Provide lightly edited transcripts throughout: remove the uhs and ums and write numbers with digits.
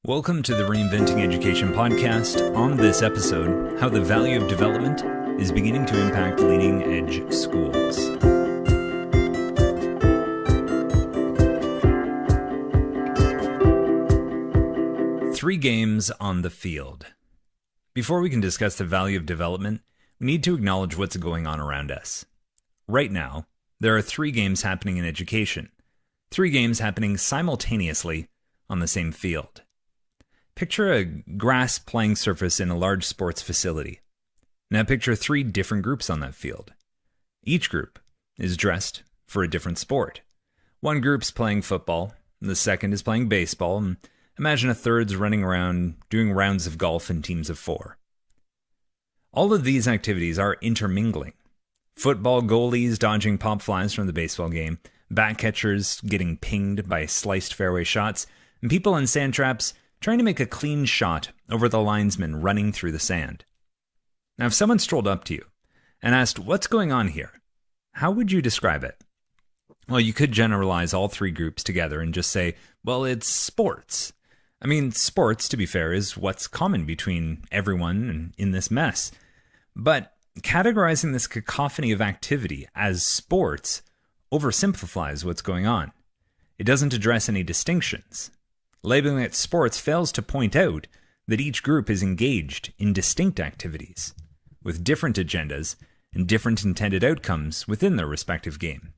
Welcome to the Reinventing Education podcast. On this episode, how the value of development is beginning to impact leading-edge schools. Three games on the field. Before we can discuss the value of development, we need to acknowledge what's going on around us. Right now, there are three games happening in education. Three games happening simultaneously on the same field. Picture a grass playing surface in a large sports facility. Now picture three different groups on that field. Each group is dressed for a different sport. One group's playing football, the second is playing baseball, and imagine a third's running around doing rounds of golf in teams of 4. All of these activities are intermingling. Football goalies dodging pop flies from the baseball game, bat catchers getting pinged by sliced fairway shots, and people in sand traps trying to make a clean shot over the linesman running through the sand. Now, if someone strolled up to you and asked, "What's going on here?" how would you describe it? Well, you could generalize all three groups together and just say, well, it's sports. I mean, sports, to be fair, is what's common between everyone in this mess. But categorizing this cacophony of activity as sports oversimplifies what's going on. It doesn't address any distinctions. Labeling it sports fails to point out that each group is engaged in distinct activities, with different agendas and different intended outcomes within their respective game.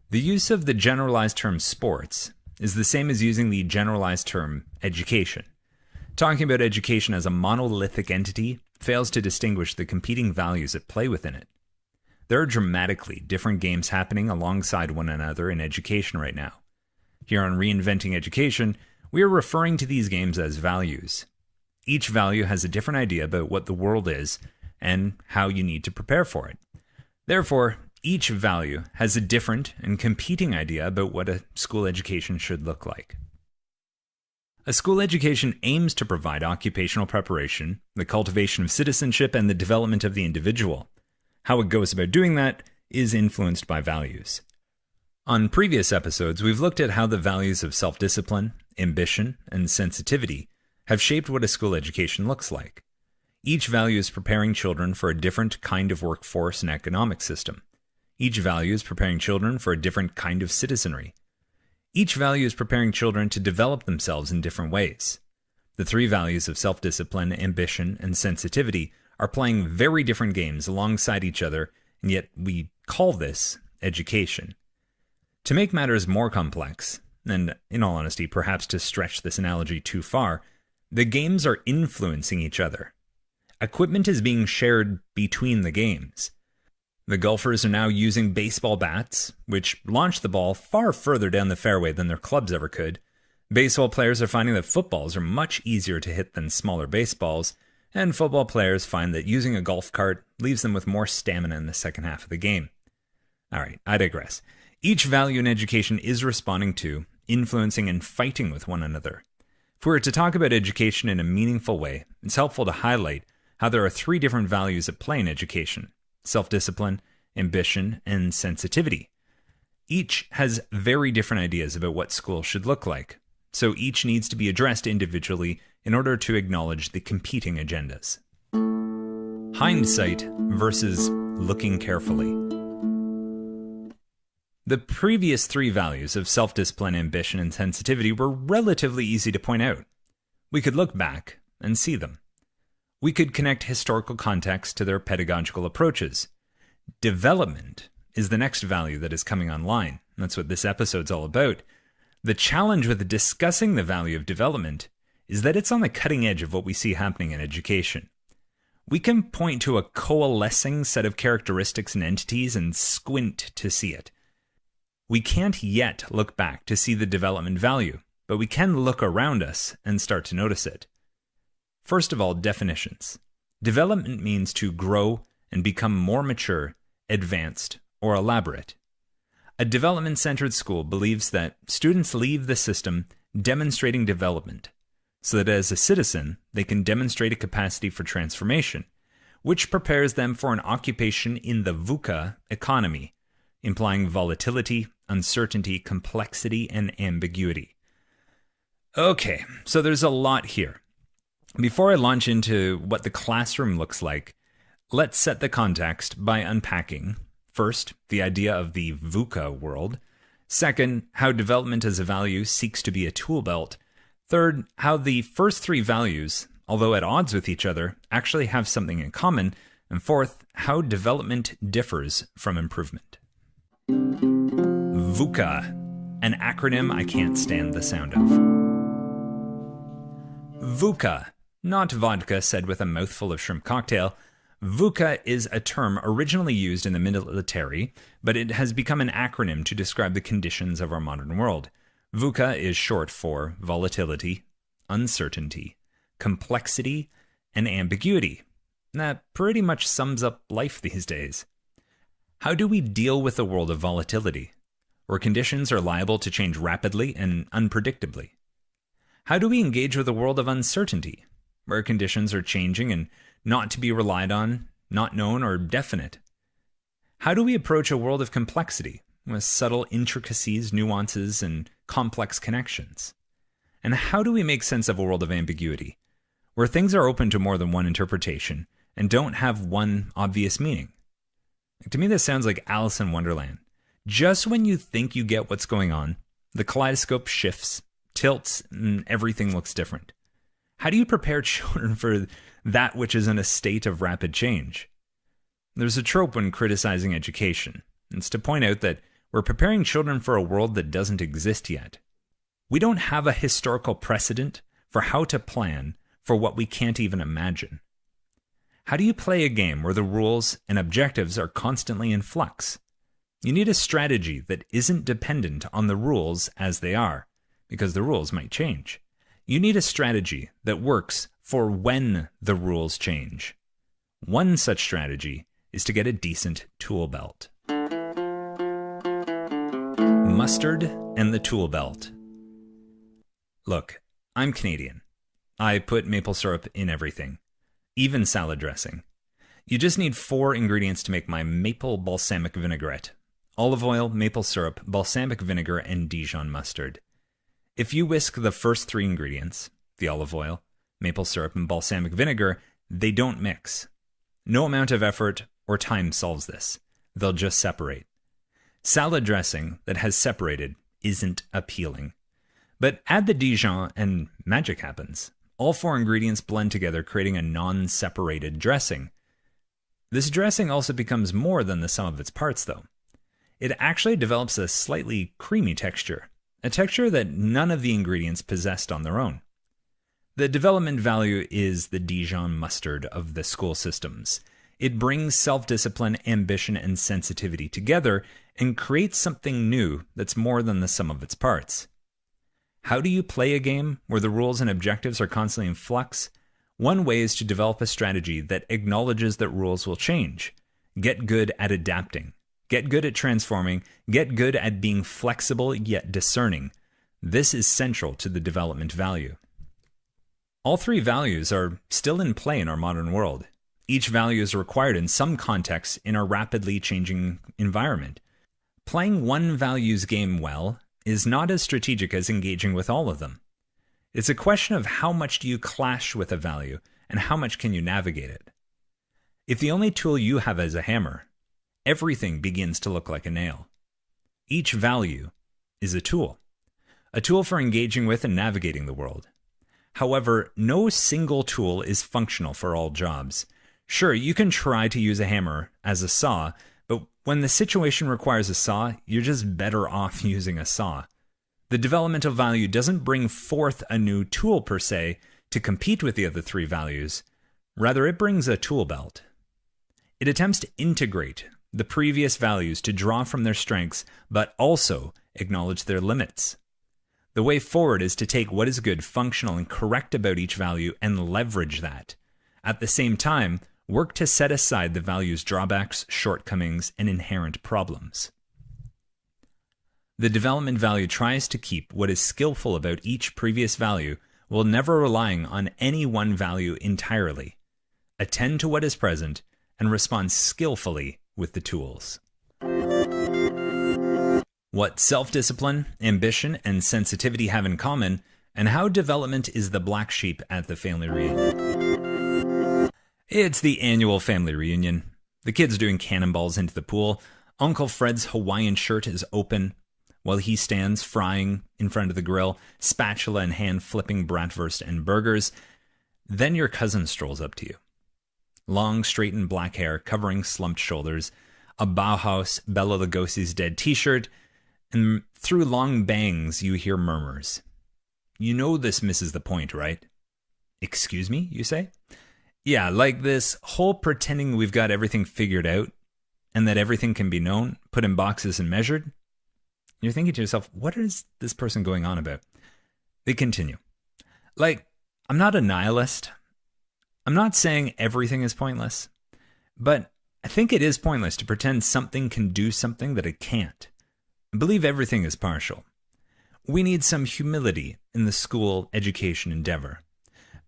The use of the generalized term sports is the same as using the generalized term education. Talking about education as a monolithic entity fails to distinguish the competing values at play within it. There are dramatically different games happening alongside one another in education right now. Here on Reinventing Education, we are referring to these games as values. Each value has a different idea about what the world is and how you need to prepare for it. Therefore, each value has a different and competing idea about what a school education should look like. A school education aims to provide occupational preparation, the cultivation of citizenship, and the development of the individual. How it goes about doing that is influenced by values. On previous episodes, we've looked at how the values of self-discipline, ambition, and sensitivity have shaped what a school education looks like. Each value is preparing children for a different kind of workforce and economic system. Each value is preparing children for a different kind of citizenry. Each value is preparing children to develop themselves in different ways. The three values of self-discipline, ambition, and sensitivity are playing very different games alongside each other, and yet we call this education. To make matters more complex, and in all honesty, perhaps to stretch this analogy too far, the games are influencing each other. Equipment is being shared between the games. The golfers are now using baseball bats, which launch the ball far further down the fairway than their clubs ever could. Baseball players are finding that footballs are much easier to hit than smaller baseballs, and football players find that using a golf cart leaves them with more stamina in the second half of the game. Alright, I digress. Each value in education is responding to, influencing, and fighting with one another. If we were to talk about education in a meaningful way, it's helpful to highlight how there are three different values at play in education: self-discipline, ambition, and sensitivity. Each has very different ideas about what school should look like, so each needs to be addressed individually in order to acknowledge the competing agendas. Hindsight versus looking carefully. The previous three values of self-discipline, ambition, and sensitivity were relatively easy to point out. We could look back and see them. We could connect historical context to their pedagogical approaches. Development is the next value that is coming online. That's what this episode's all about. The challenge with discussing the value of development is that it's on the cutting edge of what we see happening in education. We can point to a coalescing set of characteristics and entities and squint to see it. We can't yet look back to see the development value, but we can look around us and start to notice it. First of all, definitions. Development means to grow and become more mature, advanced, or elaborate. A development-centered school believes that students leave the system demonstrating development, so that as a citizen, they can demonstrate a capacity for transformation, which prepares them for an occupation in the VUCA economy, implying volatility, uncertainty, complexity, and ambiguity. Okay, so there's a lot here. Before I launch into what the classroom looks like, let's set the context by unpacking, first, the idea of the VUCA world; second, how development as a value seeks to be a tool belt; third, how the first three values, although at odds with each other, actually have something in common; and fourth, how development differs from improvement. VUCA, an acronym I can't stand the sound of. VUCA, not vodka said with a mouthful of shrimp cocktail. VUCA is a term originally used in the military, but it has become an acronym to describe the conditions of our modern world. VUCA is short for volatility, uncertainty, complexity, and ambiguity. That pretty much sums up life these days. How do we deal with a world of volatility, where conditions are liable to change rapidly and unpredictably? How do we engage with a world of uncertainty, where conditions are changing and not to be relied on, not known, or definite? How do we approach a world of complexity, with subtle intricacies, nuances, and complex connections? And how do we make sense of a world of ambiguity, where things are open to more than one interpretation and don't have one obvious meaning? To me, this sounds like Alice in Wonderland. Just when you think you get what's going on, the kaleidoscope shifts, tilts, and everything looks different. How do you prepare children for that which is in a state of rapid change? There's a trope when criticizing education. It's to point out that we're preparing children for a world that doesn't exist yet. We don't have a historical precedent for how to plan for what we can't even imagine. How do you play a game where the rules and objectives are constantly in flux? You need a strategy that isn't dependent on the rules as they are, because the rules might change. You need a strategy that works for when the rules change. One such strategy is to get a decent tool belt. Mustard and the tool belt. Look, I'm Canadian. I put maple syrup in everything, even salad dressing. You just need 4 ingredients to make my maple balsamic vinaigrette: olive oil, maple syrup, balsamic vinegar, and Dijon mustard. If you whisk the first 3 ingredients, the olive oil, maple syrup, and balsamic vinegar, they don't mix. No amount of effort or time solves this. They'll just separate. Salad dressing that has separated isn't appealing. But add the Dijon and magic happens. All 4 ingredients blend together, creating a non-separated dressing. This dressing also becomes more than the sum of its parts, though. It actually develops a slightly creamy texture, a texture that none of the ingredients possessed on their own. The development value is the Dijon mustard of the school systems. It brings self-discipline, ambition, and sensitivity together and creates something new that's more than the sum of its parts. How do you play a game where the rules and objectives are constantly in flux? One way is to develop a strategy that acknowledges that rules will change. Get good at adapting. Get good at transforming. Get good at being flexible yet discerning. This is central to the development value. All 3 values are still in play in our modern world. Each value is required in some contexts in our rapidly changing environment. Playing one value's game well is not as strategic as engaging with all of them. It's a question of how much do you clash with a value and how much can you navigate it. If the only tool you have is a hammer, everything begins to look like a nail. Each value is a tool for engaging with and navigating the world. However, no single tool is functional for all jobs. Sure, you can try to use a hammer as a saw, but when the situation requires a saw, you're just better off using a saw. The developmental value doesn't bring forth a new tool per se to compete with the other 3 values. Rather, it brings a tool belt. It attempts to integrate the previous values to draw from their strengths, but also acknowledge their limits. The way forward is to take what is good, functional, and correct about each value and leverage that. At the same time, work to set aside the value's drawbacks, shortcomings, and inherent problems. The development value tries to keep what is skillful about each previous value while never relying on any one value entirely. Attend to what is present and respond skillfully with the tools. What self-discipline, ambition, and sensitivity have in common, and how development is the black sheep at the family reunion. It's the annual family reunion. The kids doing cannonballs into the pool. Uncle Fred's Hawaiian shirt is open while he stands frying in front of the grill, spatula in hand flipping bratwurst and burgers. Then your cousin strolls up to you. Long, straightened black hair covering slumped shoulders, a Bauhaus Bela Lugosi's Dead t-shirt, and through long bangs you hear murmurs. You know this misses the point, right? Excuse me, you say? Yeah, like this whole pretending we've got everything figured out and that everything can be known, put in boxes and measured. You're thinking to yourself, what is this person going on about? They continue. Like, I'm not a nihilist. I'm not saying everything is pointless, but I think it is pointless to pretend something can do something that it can't. I believe everything is partial. We need some humility in the school education endeavor.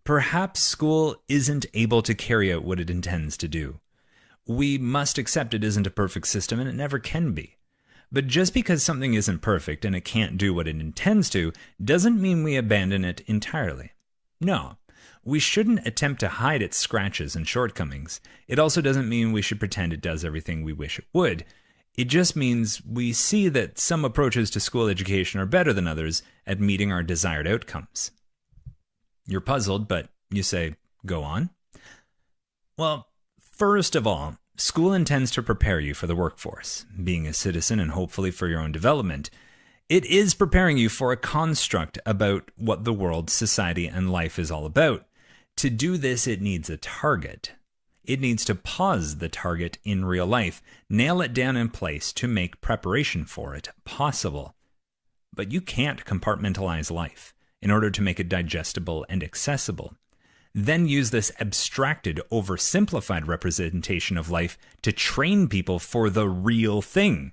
Perhaps school isn't able to carry out what it intends to do. We must accept it isn't a perfect system, and it never can be. But just because something isn't perfect and it can't do what it intends to, doesn't mean we abandon it entirely. No, we shouldn't attempt to hide its scratches and shortcomings. It also doesn't mean we should pretend it does everything we wish it would. It just means we see that some approaches to school education are better than others at meeting our desired outcomes. You're puzzled, but you say, go on. Well, first of all, school intends to prepare you for the workforce, being a citizen and hopefully for your own development. It is preparing you for a construct about what the world, society, and life is all about. To do this, it needs a target. It needs to pause the target in real life, nail it down in place to make preparation for it possible. But you can't compartmentalize life in order to make it digestible and accessible. Then use this abstracted, oversimplified representation of life to train people for the real thing.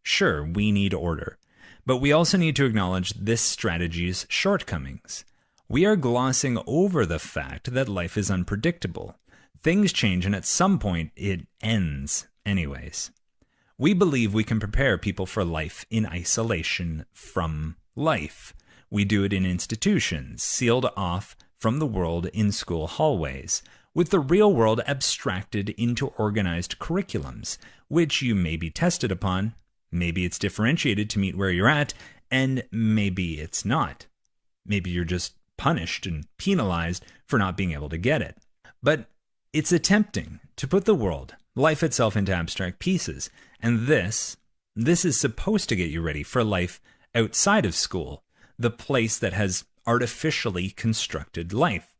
Sure, we need order, but we also need to acknowledge this strategy's shortcomings. We are glossing over the fact that life is unpredictable. Things change, and at some point, it ends anyways. We believe we can prepare people for life in isolation from life. We do it in institutions, sealed off from the world in school hallways, with the real world abstracted into organized curriculums, which you may be tested upon. Maybe it's differentiated to meet where you're at, and maybe it's not. Maybe you're just punished and penalized for not being able to get it. But it's attempting to put the world, life itself, into abstract pieces, and this is supposed to get you ready for life outside of school, the place that has artificially constructed life,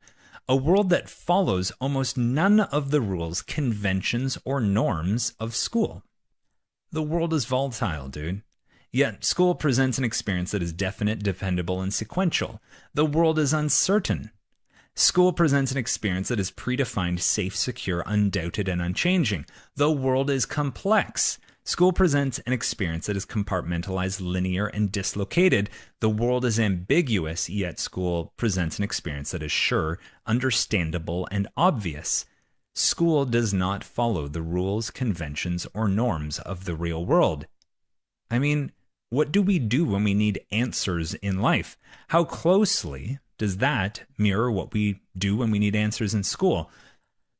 a world that follows almost none of the rules, conventions, or norms of school. The world is volatile, dude. Yet school presents an experience that is definite, dependable, and sequential. The world is uncertain. School presents an experience that is predefined, safe, secure, undoubted, and unchanging. The world is complex. School presents an experience that is compartmentalized, linear, and dislocated. The world is ambiguous, yet school presents an experience that is sure, understandable, and obvious. School does not follow the rules, conventions, or norms of the real world. I mean, what do we do when we need answers in life? How closely does that mirror what we do when we need answers in school?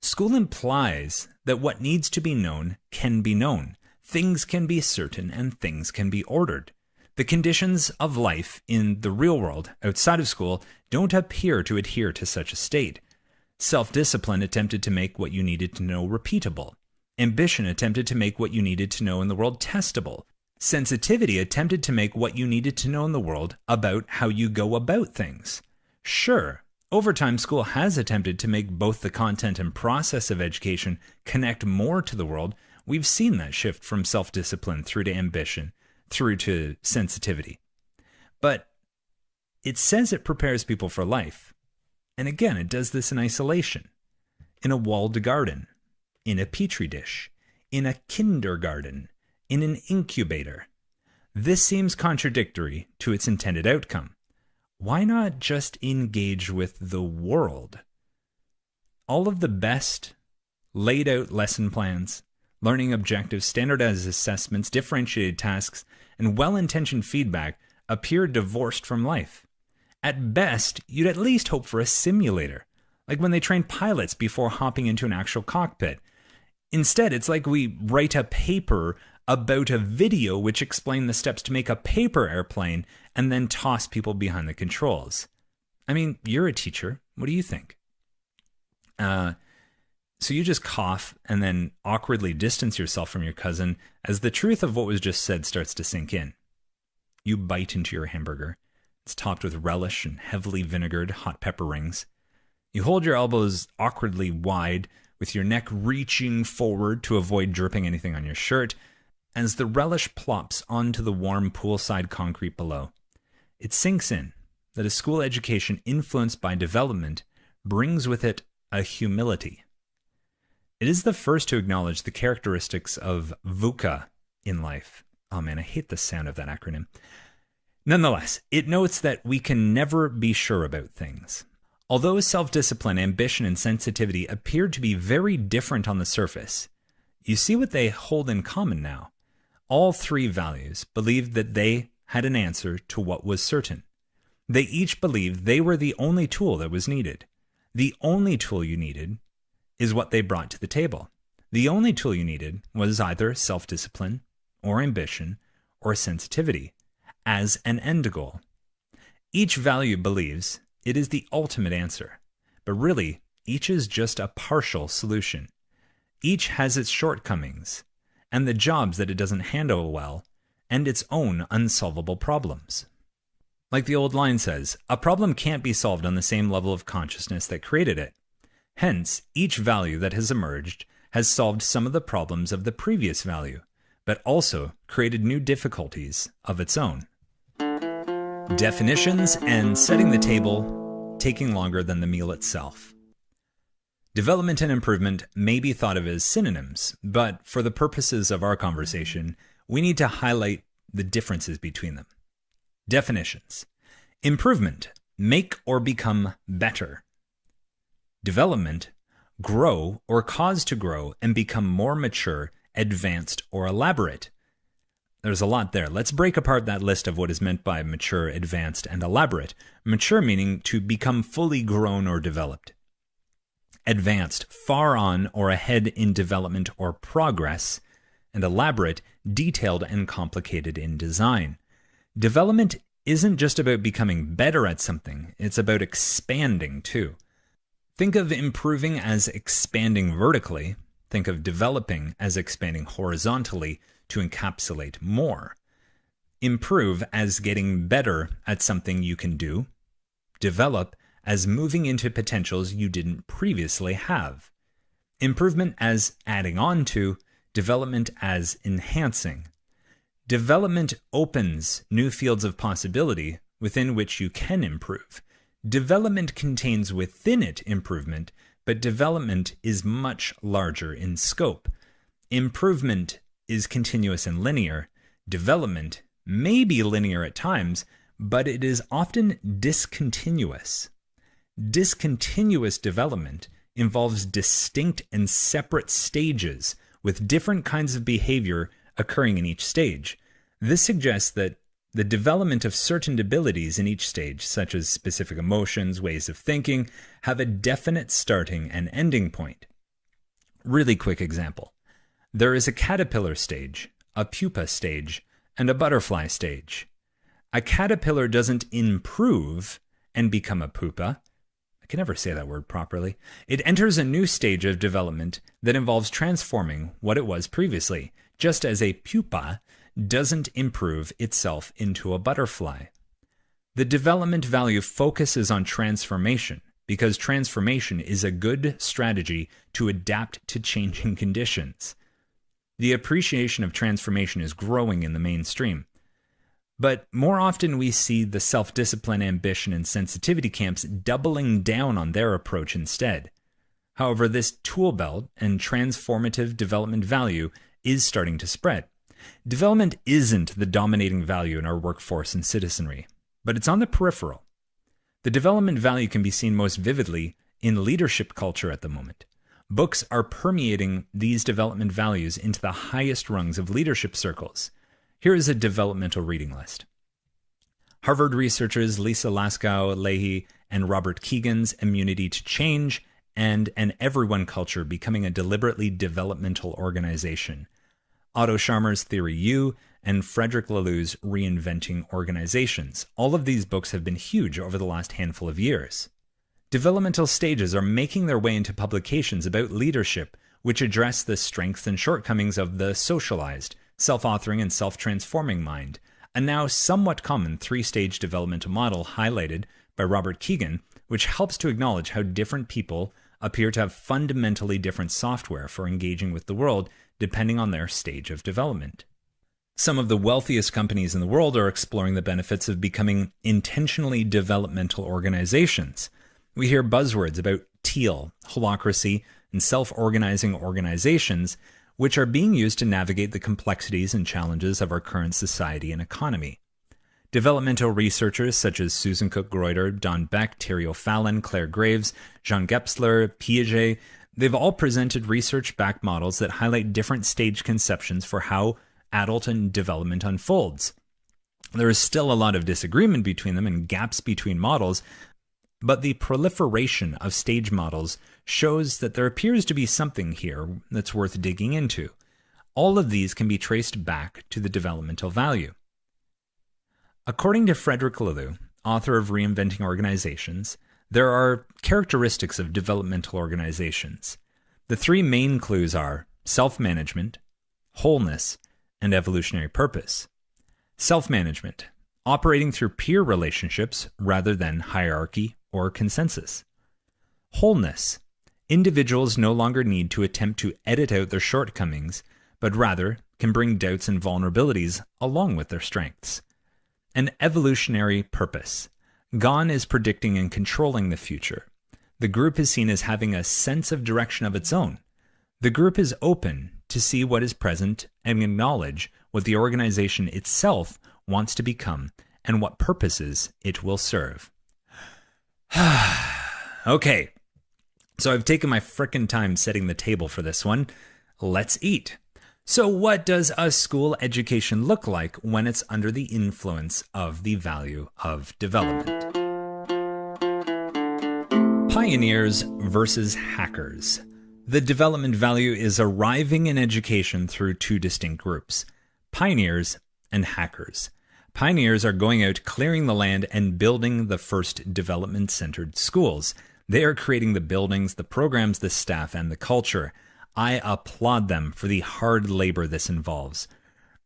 School implies that what needs to be known can be known. Things can be certain and things can be ordered. The conditions of life in the real world outside of school don't appear to adhere to such a state. Self-discipline attempted to make what you needed to know repeatable. Ambition attempted to make what you needed to know in the world testable. Sensitivity attempted to make what you needed to know in the world about how you go about things. Sure, over time, school has attempted to make both the content and process of education connect more to the world. We've seen that shift from self-discipline through to ambition, through to sensitivity. But it says it prepares people for life. And again, it does this in isolation, in a walled garden, in a petri dish, in a kindergarten, in an incubator. This seems contradictory to its intended outcome. Why not just engage with the world? All of the best laid out lesson plans, learning objectives, standardized assessments, differentiated tasks, and well-intentioned feedback appear divorced from life. At best, you'd at least hope for a simulator, like when they train pilots before hopping into an actual cockpit. Instead, it's like we write a paper about a video which explained the steps to make a paper airplane and then toss people behind the controls. I mean, you're a teacher. What do you think? So you just cough and then awkwardly distance yourself from your cousin as the truth of what was just said starts to sink in. You bite into your hamburger. It's topped with relish and heavily vinegared hot pepper rings. You hold your elbows awkwardly wide, with your neck reaching forward to avoid dripping anything on your shirt, as the relish plops onto the warm poolside concrete below. It sinks in that a school education influenced by development brings with it a humility. It is the first to acknowledge the characteristics of VUCA in life. Oh man, I hate the sound of that acronym. Nonetheless, it notes that we can never be sure about things. Although self-discipline, ambition, and sensitivity appear to be very different on the surface, you see what they hold in common now. All three values believed that they had an answer to what was certain. They each believed they were the only tool that was needed. The only tool you needed is what they brought to the table. The only tool you needed was either self-discipline or ambition or sensitivity as an end goal. Each value believes it is the ultimate answer, but really, each is just a partial solution. Each has its shortcomings and the jobs that it doesn't handle well and its own unsolvable problems. Like the old line says, a problem can't be solved on the same level of consciousness that created it. Hence, each value that has emerged has solved some of the problems of the previous value, but also created new difficulties of its own. Definitions and setting the table taking longer than the meal itself. Development and improvement may be thought of as synonyms, but for the purposes of our conversation, we need to highlight the differences between them. Definitions. Improvement, make or become better. Development, grow or cause to grow and become more mature, advanced, or elaborate. There's a lot there. Let's break apart that list of what is meant by mature, advanced, and elaborate. Mature meaning to become fully grown or developed. Advanced, far on or ahead in development or progress. And elaborate, detailed and complicated in design. Development isn't just about becoming better at something, it's about expanding too. Think of improving as expanding vertically. Think of developing as expanding horizontally to encapsulate more. Improve as getting better at something you can do. Develop as moving into potentials you didn't previously have. Improvement as adding on to. Development as enhancing. Development opens new fields of possibility within which you can improve. Development contains within it improvement, but development is much larger in scope. Improvement is continuous and linear. Development may be linear at times, but it is often discontinuous. Discontinuous development involves distinct and separate stages with different kinds of behavior occurring in each stage. This suggests that the development of certain abilities in each stage, such as specific emotions, ways of thinking, have a definite starting and ending point. Really quick example. There is a caterpillar stage, a pupa stage, and a butterfly stage. A caterpillar doesn't improve and become a pupa. I can never say that word properly. It enters a new stage of development that involves transforming what it was previously, just as a pupa doesn't improve itself into a butterfly. The development value focuses on transformation because transformation is a good strategy to adapt to changing conditions. The appreciation of transformation is growing in the mainstream. But more often we see the self-discipline, ambition, and sensitivity camps doubling down on their approach instead. However, this tool belt and transformative development value is starting to spread. Development isn't the dominating value in our workforce and citizenry, but it's on the peripheral. The development value can be seen most vividly in leadership culture at the moment. Books are permeating these development values into the highest rungs of leadership circles. Here is a developmental reading list. Harvard researchers Lisa Laskow-Lahey and Robert Keegan's Immunity to Change, and An Everyone Culture Becoming a Deliberately Developmental Organization, Otto Scharmer's Theory U, and Frederic Laloux's Reinventing Organizations. All of these books have been huge over the last handful of years. Developmental stages are making their way into publications about leadership, which address the strengths and shortcomings of the socialized, self-authoring, and self-transforming mind, a now somewhat common three-stage developmental model highlighted by Robert Keegan, which helps to acknowledge how different people appear to have fundamentally different software for engaging with the world depending on their stage of development. Some of the wealthiest companies in the world are exploring the benefits of becoming intentionally developmental organizations. We hear buzzwords about teal, holacracy, and self-organizing organizations, which are being used to navigate the complexities and challenges of our current society and economy. Developmental researchers such as Susan Cook-Greuter, Don Beck, Terry O'Fallon, Claire Graves, Jean Gepsler, Piaget, they've all presented research-backed models that highlight different stage conceptions for how adult and development unfolds. There is still a lot of disagreement between them and gaps between models, but the proliferation of stage models shows that there appears to be something here that's worth digging into. All of these can be traced back to the developmental value. According to Frederic Laloux, author of Reinventing Organizations, there are characteristics of developmental organizations. The three main clues are self-management, wholeness, and evolutionary purpose. Self-management, operating through peer relationships rather than hierarchy or consensus. Wholeness, individuals no longer need to attempt to edit out their shortcomings, but rather can bring doubts and vulnerabilities along with their strengths. An evolutionary purpose. Gone is predicting and controlling the future. The group is seen as having a sense of direction of its own. The group is open to see what is present and acknowledge what the organization itself wants to become and what purposes it will serve. Okay, so I've taken my frickin' time setting the table for this one. Let's eat. So what does a school education look like when it's under the influence of the value of development? Pioneers versus hackers. The development value is arriving in education through two distinct groups, pioneers and hackers. Pioneers are going out, clearing the land, and building the first development-centered schools. They are creating the buildings, the programs, the staff, and the culture. I applaud them for the hard labor this involves.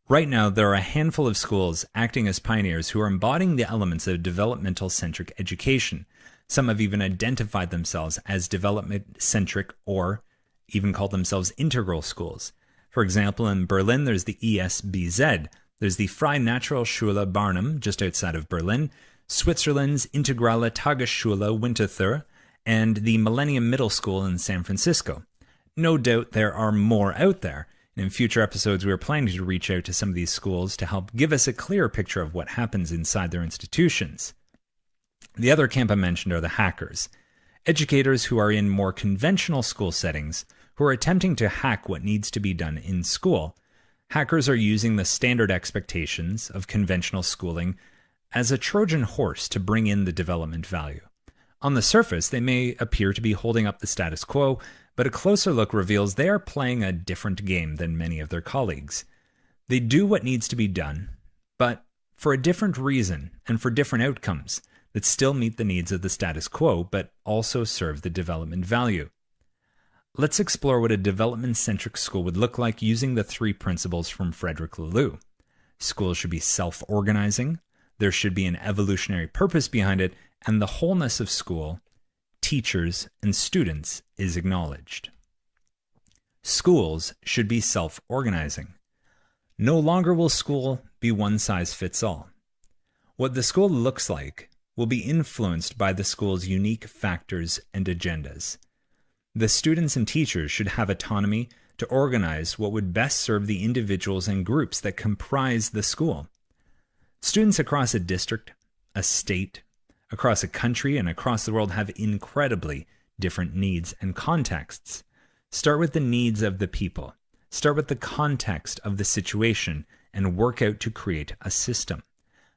Right now, there are a handful of schools acting as pioneers who are embodying the elements of developmental-centric education. Some have even identified themselves as development-centric or even called themselves integral schools. For example, in Berlin, there's the ESBZ. There's the Freie Naturalschule Barnum, just outside of Berlin, Switzerland's Integrale Tagesschule Winterthur, and the Millennium Middle School in San Francisco. No doubt there are more out there, and in future episodes we are planning to reach out to some of these schools to help give us a clearer picture of what happens inside their institutions. The other camp I mentioned are the hackers, educators who are in more conventional school settings who are attempting to hack what needs to be done in school. Hackers are using the standard expectations of conventional schooling as a Trojan horse to bring in the development value. On the surface, they may appear to be holding up the status quo, but a closer look reveals they are playing a different game than many of their colleagues. They do what needs to be done, but for a different reason and for different outcomes that still meet the needs of the status quo, but also serve the development value. Let's explore what a development-centric school would look like using the three principles from Frederic Laloux. Schools should be self-organizing, there should be an evolutionary purpose behind it, and the wholeness of school, teachers, and students is acknowledged. Schools should be self-organizing. No longer will school be one-size-fits-all. What the school looks like will be influenced by the school's unique factors and agendas. The students and teachers should have autonomy to organize what would best serve the individuals and groups that comprise the school. Students across a district, a state, across a country, and across the world have incredibly different needs and contexts. Start with the needs of the people. Start with the context of the situation and work out to create a system.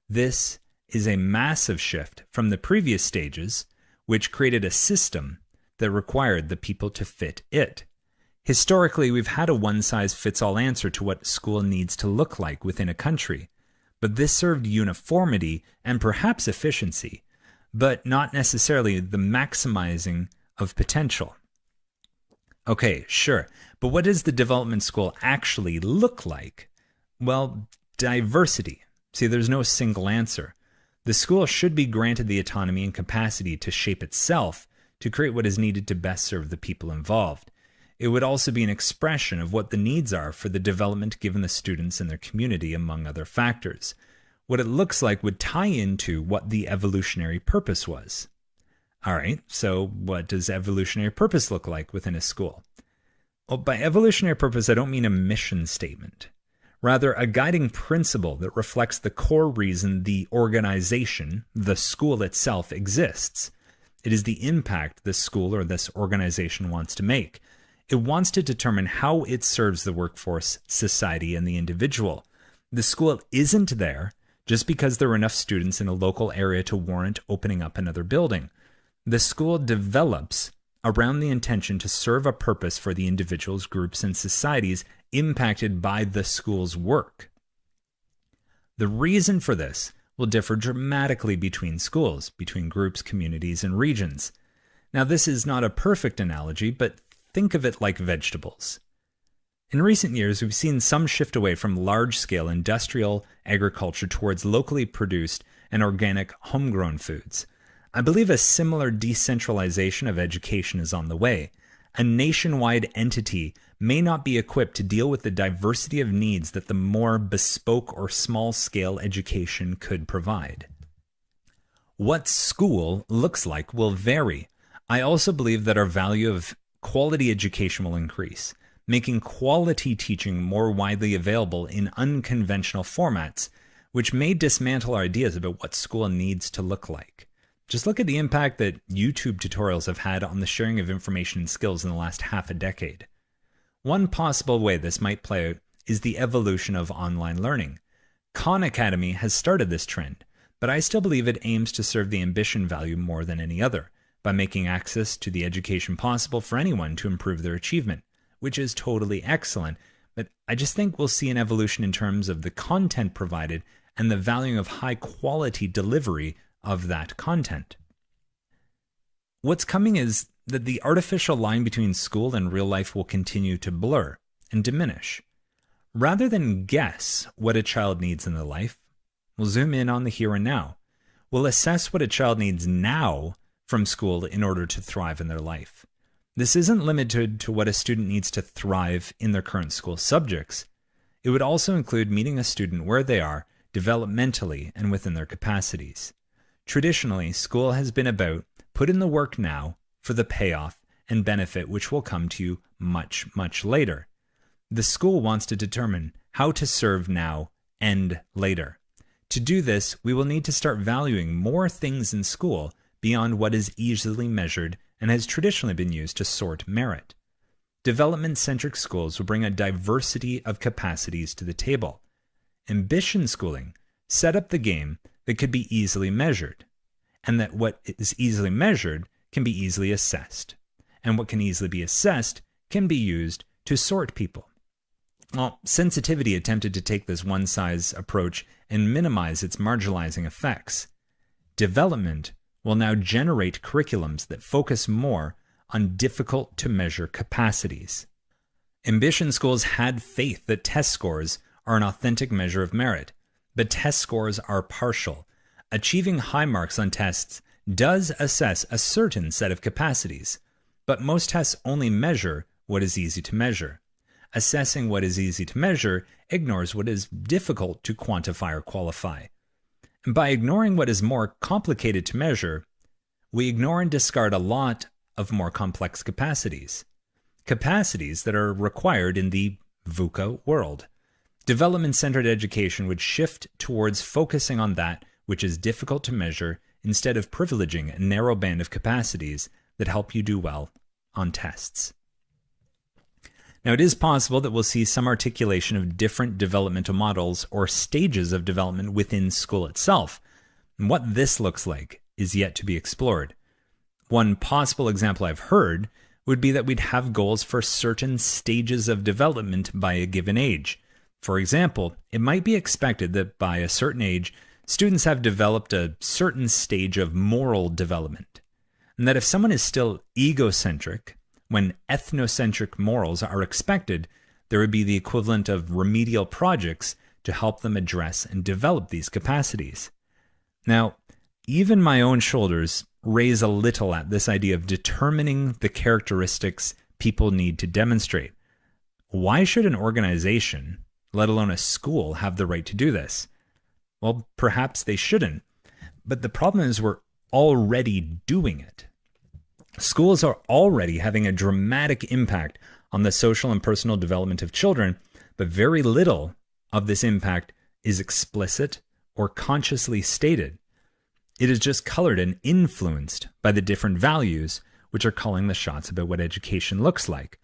This is a massive shift from the previous stages, which created a system that required the people to fit it. Historically, we've had a one-size-fits-all answer to what school needs to look like within a country, but this served uniformity and perhaps efficiency, but not necessarily the maximizing of potential. Okay, sure, but what does the development school actually look like? Well, diversity. See, there's no single answer. The school should be granted the autonomy and capacity to shape itself to create what is needed to best serve the people involved. It would also be an expression of what the needs are for the development given the students and their community, among other factors. What it looks like would tie into what the evolutionary purpose was. All right, so what does evolutionary purpose look like within a school? Well, by evolutionary purpose, I don't mean a mission statement. Rather, a guiding principle that reflects the core reason the organization, the school itself, exists. It is the impact this school or this organization wants to make. It wants to determine how it serves the workforce, society, and the individual. The school isn't there just because there are enough students in a local area to warrant opening up another building. The school develops around the intention to serve a purpose for the individuals, groups, and societies impacted by the school's work. The reason for this will differ dramatically between schools, between groups, communities, and regions. Now, this is not a perfect analogy, but think of it like vegetables. In recent years, we've seen some shift away from large-scale industrial agriculture towards locally produced and organic homegrown foods. I believe a similar decentralization of education is on the way. A nationwide entity may not be equipped to deal with the diversity of needs that the more bespoke or small-scale education could provide. What school looks like will vary. I also believe that our value of quality education will increase, making quality teaching more widely available in unconventional formats, which may dismantle our ideas about what school needs to look like. Just look at the impact that YouTube tutorials have had on the sharing of information and skills in the last half a decade. One possible way this might play out is the evolution of online learning. Khan Academy has started this trend, but I still believe it aims to serve the ambition value more than any other, by making access to the education possible for anyone to improve their achievement, which is totally excellent, but I just think we'll see an evolution in terms of the content provided and the value of high-quality delivery of that content. What's coming is that the artificial line between school and real life will continue to blur and diminish. Rather than guess what a child needs in their life, we'll zoom in on the here and now. We'll assess what a child needs now from school in order to thrive in their life. This isn't limited to what a student needs to thrive in their current school subjects. It would also include meeting a student where they are developmentally and within their capacities. Traditionally, school has been about put in the work now for the payoff and benefit which will come to you much, much later. The school wants to determine how to serve now and later. To do this, we will need to start valuing more things in school beyond what is easily measured and has traditionally been used to sort merit. Development-centric schools will bring a diversity of capacities to the table. Ambition schooling set up the game that could be easily measured, and that what is easily measured can be easily assessed, and what can easily be assessed can be used to sort people. Well, sensitivity attempted to take this one-size approach and minimize its marginalizing effects. Development will now generate curriculums that focus more on difficult-to-measure capacities. Ambition schools had faith that test scores are an authentic measure of merit, but test scores are partial. Achieving high marks on tests does assess a certain set of capacities, but most tests only measure what is easy to measure. Assessing what is easy to measure ignores what is difficult to quantify or qualify. And by ignoring what is more complicated to measure, we ignore and discard a lot of more complex capacities that are required in the VUCA world. Development-centered education would shift towards focusing on that which is difficult to measure instead of privileging a narrow band of capacities that help you do well on tests. Now, it is possible that we'll see some articulation of different developmental models or stages of development within school itself. And what this looks like is yet to be explored. One possible example I've heard would be that we'd have goals for certain stages of development by a given age. For example, it might be expected that by a certain age, students have developed a certain stage of moral development, and that if someone is still egocentric, when ethnocentric morals are expected, there would be the equivalent of remedial projects to help them address and develop these capacities. Now, even my own shoulders raise a little at this idea of determining the characteristics people need to demonstrate. Why should an organization, let alone a school, have the right to do this? Well, perhaps they shouldn't. But the problem is we're already doing it. Schools are already having a dramatic impact on the social and personal development of children, but very little of this impact is explicit or consciously stated. It is just colored and influenced by the different values which are calling the shots about what education looks like.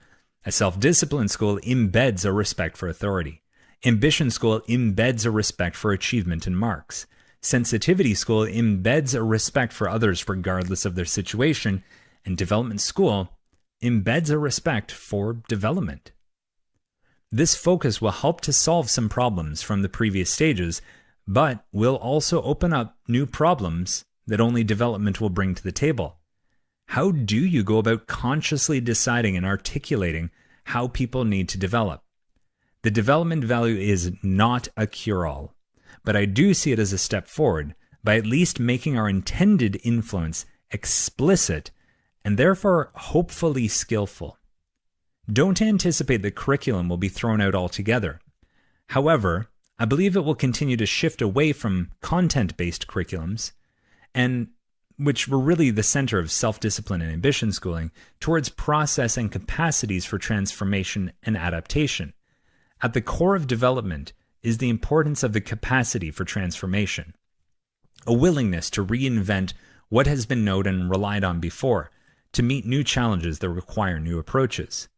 A self-discipline school embeds a respect for authority. Ambition school embeds a respect for achievement and marks. Sensitivity school embeds a respect for others regardless of their situation. And development school embeds a respect for development. This focus will help to solve some problems from the previous stages, but will also open up new problems that only development will bring to the table. How do you go about consciously deciding and articulating how people need to develop? The development value is not a cure-all, but I do see it as a step forward by at least making our intended influence explicit and therefore hopefully skillful. Don't anticipate the curriculum will be thrown out altogether. However, I believe it will continue to shift away from content-based curriculums, and which were really the center of self-discipline and ambition schooling, towards process and capacities for transformation and adaptation. At the core of development is the importance of the capacity for transformation, a willingness to reinvent what has been known and relied on before, to meet new challenges that require new approaches.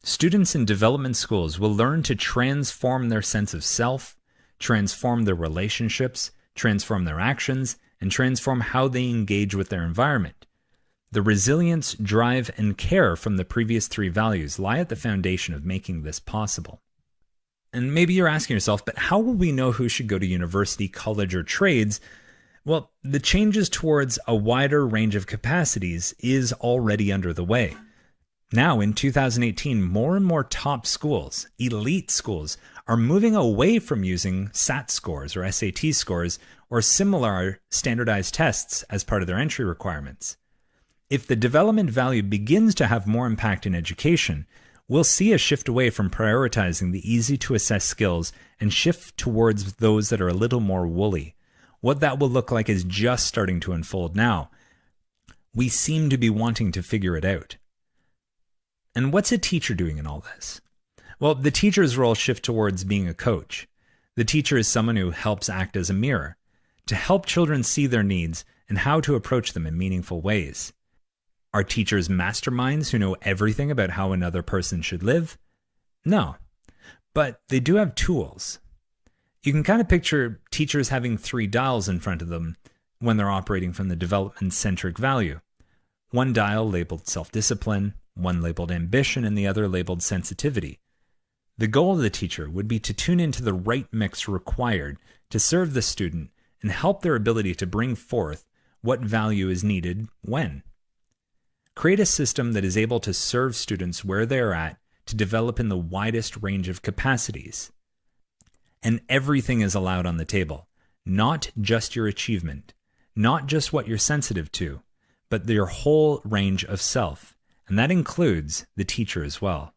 Students in development schools will learn to transform their sense of self, transform their relationships, transform their actions, and transform how they engage with their environment. The resilience, drive, and care from the previous three values lie at the foundation of making this possible. And maybe you're asking yourself, but how will we know who should go to university, college, or trades? Well, the changes towards a wider range of capacities is already under the way. Now, in 2018, more and more top schools, elite schools, are moving away from using SAT scores or SAT scores or similar standardized tests as part of their entry requirements. If the development value begins to have more impact in education, we'll see a shift away from prioritizing the easy-to-assess skills and shift towards those that are a little more woolly. What that will look like is just starting to unfold now. We seem to be wanting to figure it out. And what's a teacher doing in all this? Well, the teacher's role shifts towards being a coach. The teacher is someone who helps act as a mirror, to help children see their needs and how to approach them in meaningful ways. Are teachers masterminds who know everything about how another person should live? No, but they do have tools. You can kind of picture teachers having three dials in front of them when they're operating from the development-centric value. One dial labeled self-discipline, one labeled ambition, and the other labeled sensitivity. The goal of the teacher would be to tune into the right mix required to serve the student and help their ability to bring forth what value is needed when. Create a system that is able to serve students where they are at to develop in the widest range of capacities. And everything is allowed on the table, not just your achievement, not just what you're sensitive to, but your whole range of self, and that includes the teacher as well.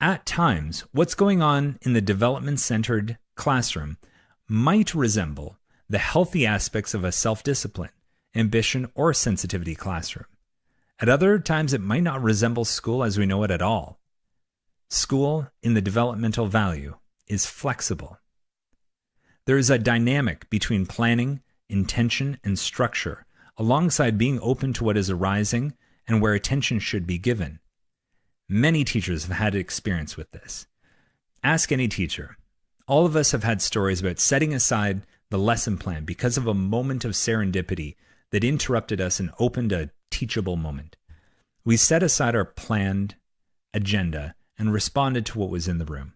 At times, what's going on in the development-centered classroom might resemble the healthy aspects of a self-discipline, ambition, or sensitivity classroom. At other times, it might not resemble school as we know it at all. School, in the developmental value, is flexible. There is a dynamic between planning, intention, and structure, alongside being open to what is arising and where attention should be given. Many teachers have had experience with this. Ask any teacher. All of us have had stories about setting aside the lesson plan, because of a moment of serendipity that interrupted us and opened a teachable moment. We set aside our planned agenda and responded to what was in the room.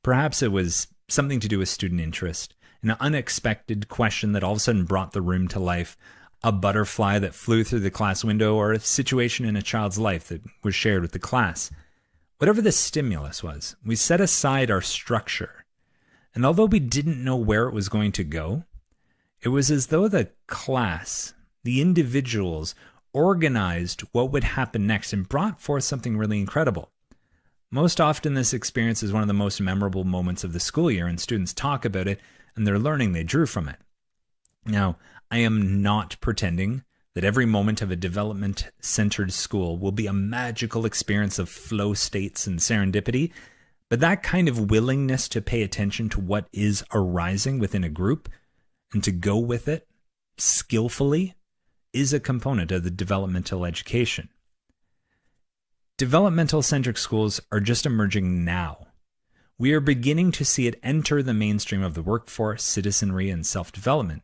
Perhaps it was something to do with student interest, an unexpected question that all of a sudden brought the room to life, a butterfly that flew through the class window, or a situation in a child's life that was shared with the class. Whatever the stimulus was, we set aside our structure. And although we didn't know where it was going to go, it was as though the class, the individuals, organized what would happen next and brought forth something really incredible. Most often, this experience is one of the most memorable moments of the school year, and students talk about it and their learning they drew from it. Now, I am not pretending that every moment of a development-centered school will be a magical experience of flow states and serendipity, but that kind of willingness to pay attention to what is arising within a group and to go with it skillfully is a component of the developmental education. Developmental-centric schools are just emerging now. We are beginning to see it enter the mainstream of the workforce, citizenry, and self-development,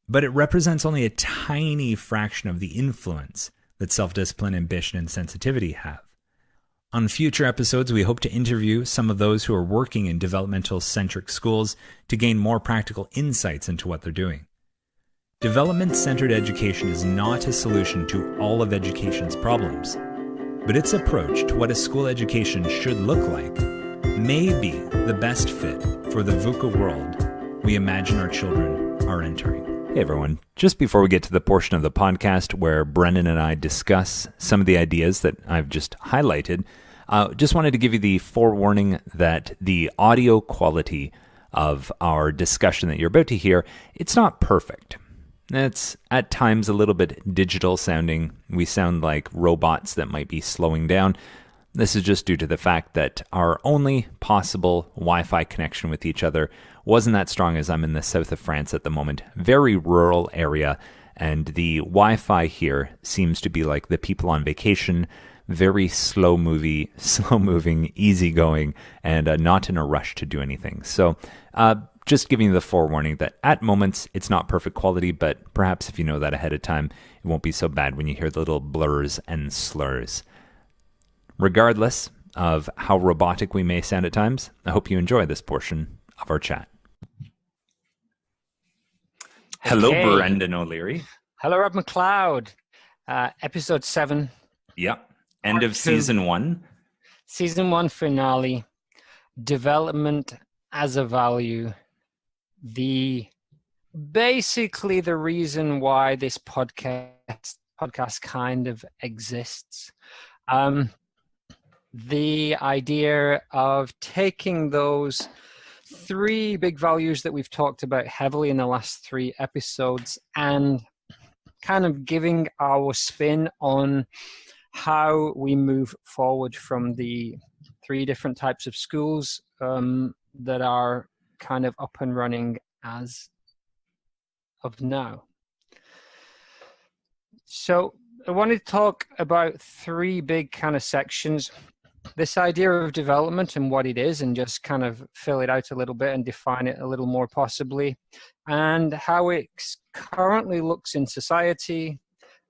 but it represents only a tiny fraction of the influence that self-discipline, ambition, and sensitivity have. On future episodes, we hope to interview some of those who are working in developmental-centric schools to gain more practical insights into what they're doing. Development-centered education is not a solution to all of education's problems, but its approach to what a school education should look like may be the best fit for the VUCA world we imagine our children are entering. Hey everyone, just before we get to the portion of the podcast where Brennan and I discuss some of the ideas that I've just highlighted, just wanted to give you the forewarning that the audio quality of our discussion that you're about to hear, it's not perfect. It's at times a little bit digital sounding. We sound like robots that might be slowing down. This is just due to the fact that our only possible Wi-Fi connection with each other wasn't that strong, as I'm in the south of France at the moment, very rural area, and the Wi-Fi here seems to be like the people on vacation, very slow-moving, easygoing, and not in a rush to do anything. So just giving you the forewarning that at moments it's not perfect quality, but perhaps if you know that ahead of time, it won't be so bad when you hear the little blurs and slurs. Regardless of how robotic we may sound at times, I hope you enjoy this portion of our chat. Hello, Okay. Brendan O'Leary. Hello, Rob McLeod. Episode 7. Yep. End of Part 2. season 1. Season 1 finale. Development as a value. Basically the reason why this podcast kind of exists. The idea of taking those 3 big values that we've talked about heavily in the last 3 episodes and kind of giving our spin on how we move forward from the 3 different types of schools that are kind of up and running as of now. So I wanted to talk about 3 big kind of sections. This idea of development and what it is, and just kind of fill it out a little bit and define it a little more possibly, and how it currently looks in society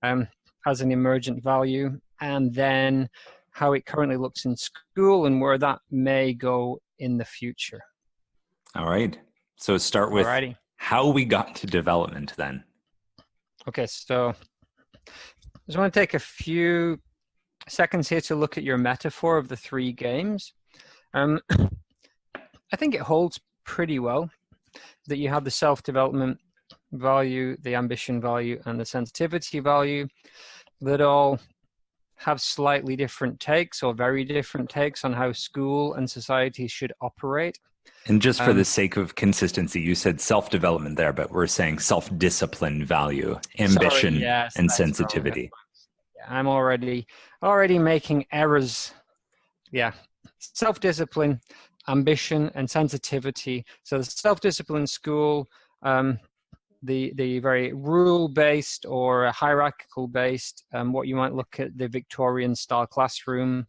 as an emergent value, and then how it currently looks in school and where that may go in the future. All right. So start with Alrighty. how we got to development then. Okay, so I just want to take a few seconds here to look at your metaphor of the 3 games. I think it holds pretty well that you have the self-development value, the ambition value, and the sensitivity value that all have slightly different takes or very different takes on how school and society should operate. And just for the sake of consistency, you said self-development there, but we're saying self-discipline value, ambition, and sensitivity. I'm already making errors. Yeah. Self-discipline, ambition, and sensitivity. So the self-discipline school, the very rule-based or hierarchical-based, what you might look at the Victorian style classroom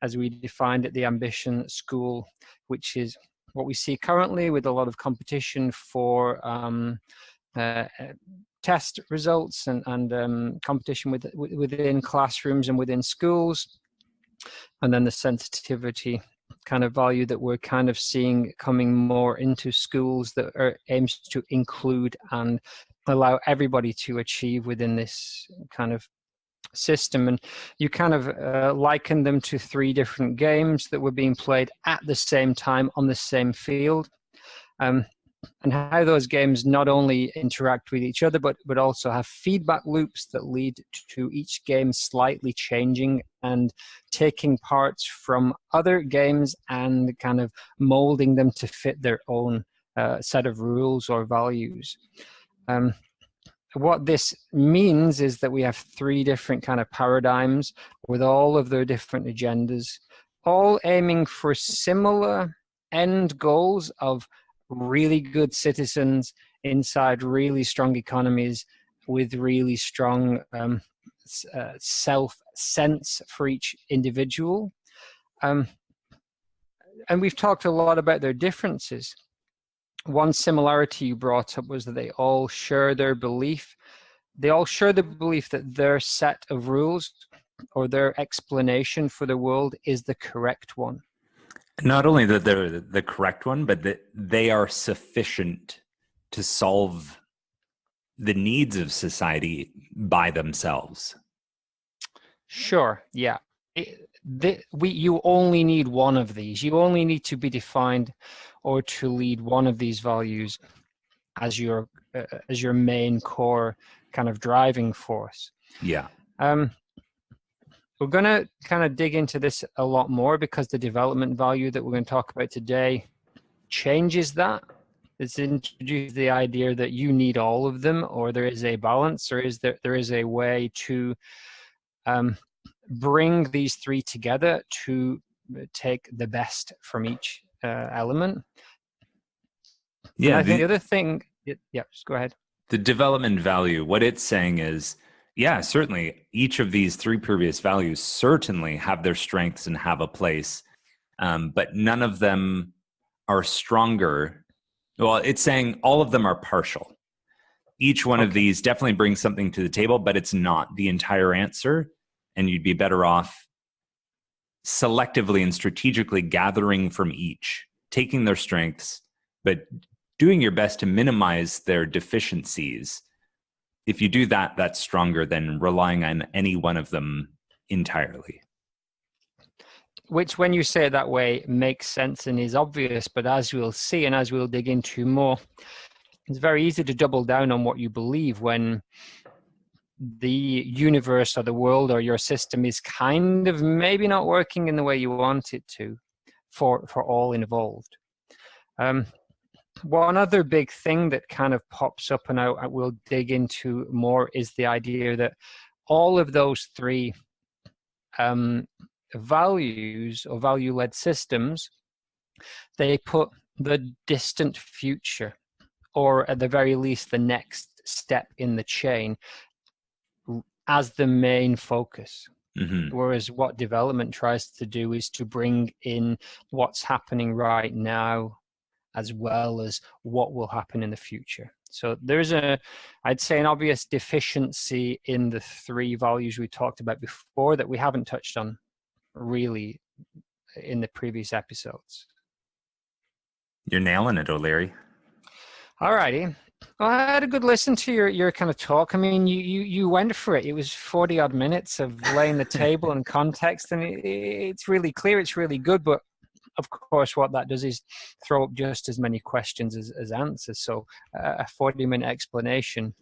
as we defined it, the ambition school, which is what we see currently with a lot of competition for test results and competition within classrooms and within schools, and then the sensitivity kind of value that we're kind of seeing coming more into schools that aims to include and allow everybody to achieve within this kind of system. And you kind of liken them to 3 different games that were being played at the same time on the same field, and how those games not only interact with each other but also have feedback loops that lead to each game slightly changing and taking parts from other games and kind of molding them to fit their own set of rules or values. What this means is that we have 3 different kind of paradigms with all of their different agendas, all aiming for similar end goals of really good citizens inside really strong economies with really strong self-sense for each individual. And we've talked a lot about their differences. One similarity you brought up was that they all share the belief that their set of rules or their explanation for the world is the correct one. Not only that they're the correct one, but that they are sufficient to solve the needs of society by themselves. Sure, yeah. You only need one of these. You only need to be defined or to lead one of these values as your main core kind of driving force. Yeah. We're going to kind of dig into this a lot more because the development value that we're going to talk about today changes that. It's introduced the idea that you need all of them, or there is a balance, or there is a way to bring these 3 together to take the best from each element. Yeah, I think the other thing, just go ahead. The development value, what it's saying is, yeah, certainly each of these 3 previous values certainly have their strengths and have a place, but none of them are stronger. Well, it's saying all of them are partial. Each one of these definitely brings something to the table, but it's not the entire answer, and you'd be better off selectively and strategically gathering from each, taking their strengths, but doing your best to minimize their deficiencies. If you do that, that's stronger than relying on any one of them entirely. Which, when you say it that way, makes sense and is obvious, but as we'll see and as we'll dig into more, it's very easy to double down on what you believe when the universe or the world or your system is kind of maybe not working in the way you want it to for all involved. One other big thing that kind of pops up, and I will dig into more, is the idea that all of those 3 values or value-led systems, they put the distant future, or at the very least the next step in the chain, as the main focus. Mm-hmm. Whereas what development tries to do is to bring in what's happening right now, as well as what will happen in the future. So there's I'd say an obvious deficiency in the 3 values we talked about before that we haven't touched on really in the previous episodes. You're nailing it, O'Leary. All righty. Well, I had a good listen to your kind of talk. I mean, you went for it. It was 40 odd minutes of laying the table and context, and it's really clear. It's really good, but of course, what that does is throw up just as many questions as answers. So a 40-minute explanation.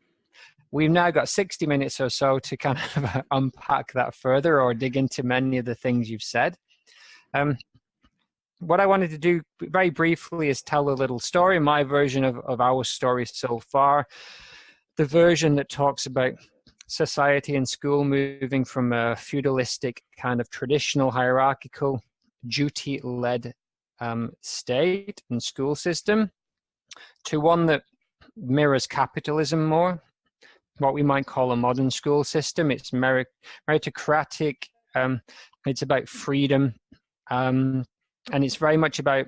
We've now got 60 minutes or so to kind of unpack that further or dig into many of the things you've said. What I wanted to do very briefly is tell a little story, my version of our story so far. The version that talks about society and school moving from a feudalistic kind of traditional hierarchical duty-led state and school system to one that mirrors capitalism more, what we might call a modern school system. It's meritocratic, it's about freedom, and it's very much about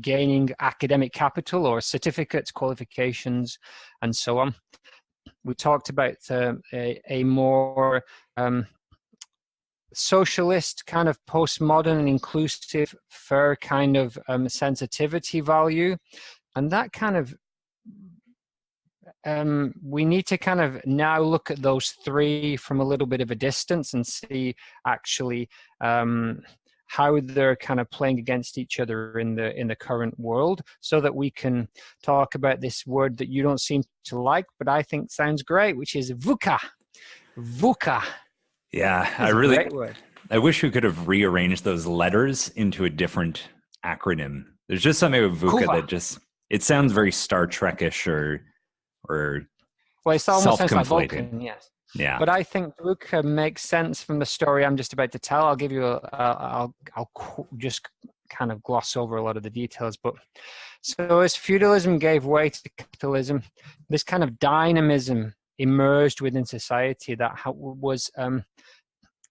gaining academic capital or certificates, qualifications, and so on. We talked about a more socialist, kind of postmodern and inclusive, fair kind of sensitivity value. And that kind of, we need to kind of now look at those three from a little bit of a distance and see actually how they're kind of playing against each other in the current world, so that we can talk about this word that you don't seem to like, but I think sounds great, which is VUCA. VUCA. Yeah, I wish we could have rearranged those letters into a different acronym. There's just something with VUCA that just, it sounds very Star Trek-ish or well, it almost sounds like self-conflated. Vulcan, yes. Yeah. But I think VUCA makes sense from the story I'm just about to tell. I'll give you I'll just kind of gloss over a lot of the details. But so as feudalism gave way to capitalism, this kind of dynamism emerged within society that was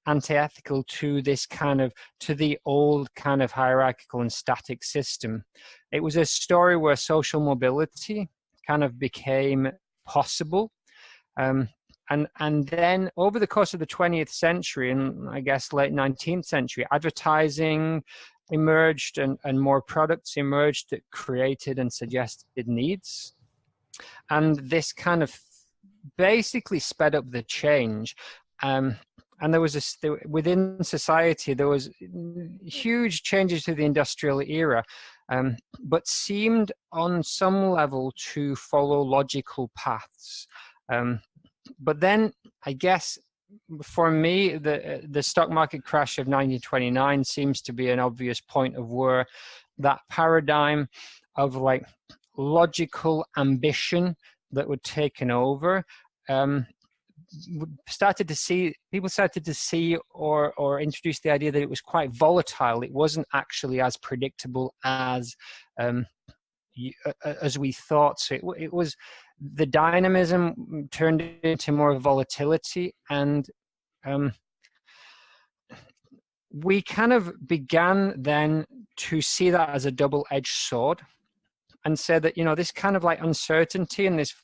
anti-ethical to this kind of, to the old kind of hierarchical and static system. It was a story where social mobility kind of became possible. And then over the course of the 20th century and I guess late 19th century, advertising emerged and more products emerged that created and suggested needs. And this kind of basically sped up the change. And there was within society, there was huge changes to the industrial era, but seemed on some level to follow logical paths. But then, I guess, for me, the stock market crash of 1929 seems to be an obvious point of where that paradigm of like logical ambition that were taken over, people started to see or introduce the idea that it was quite volatile. It wasn't actually as predictable as we thought. So it was, the dynamism turned into more volatility, and we kind of began then to see that as a double-edged sword, and said that, you know, this kind of like uncertainty and this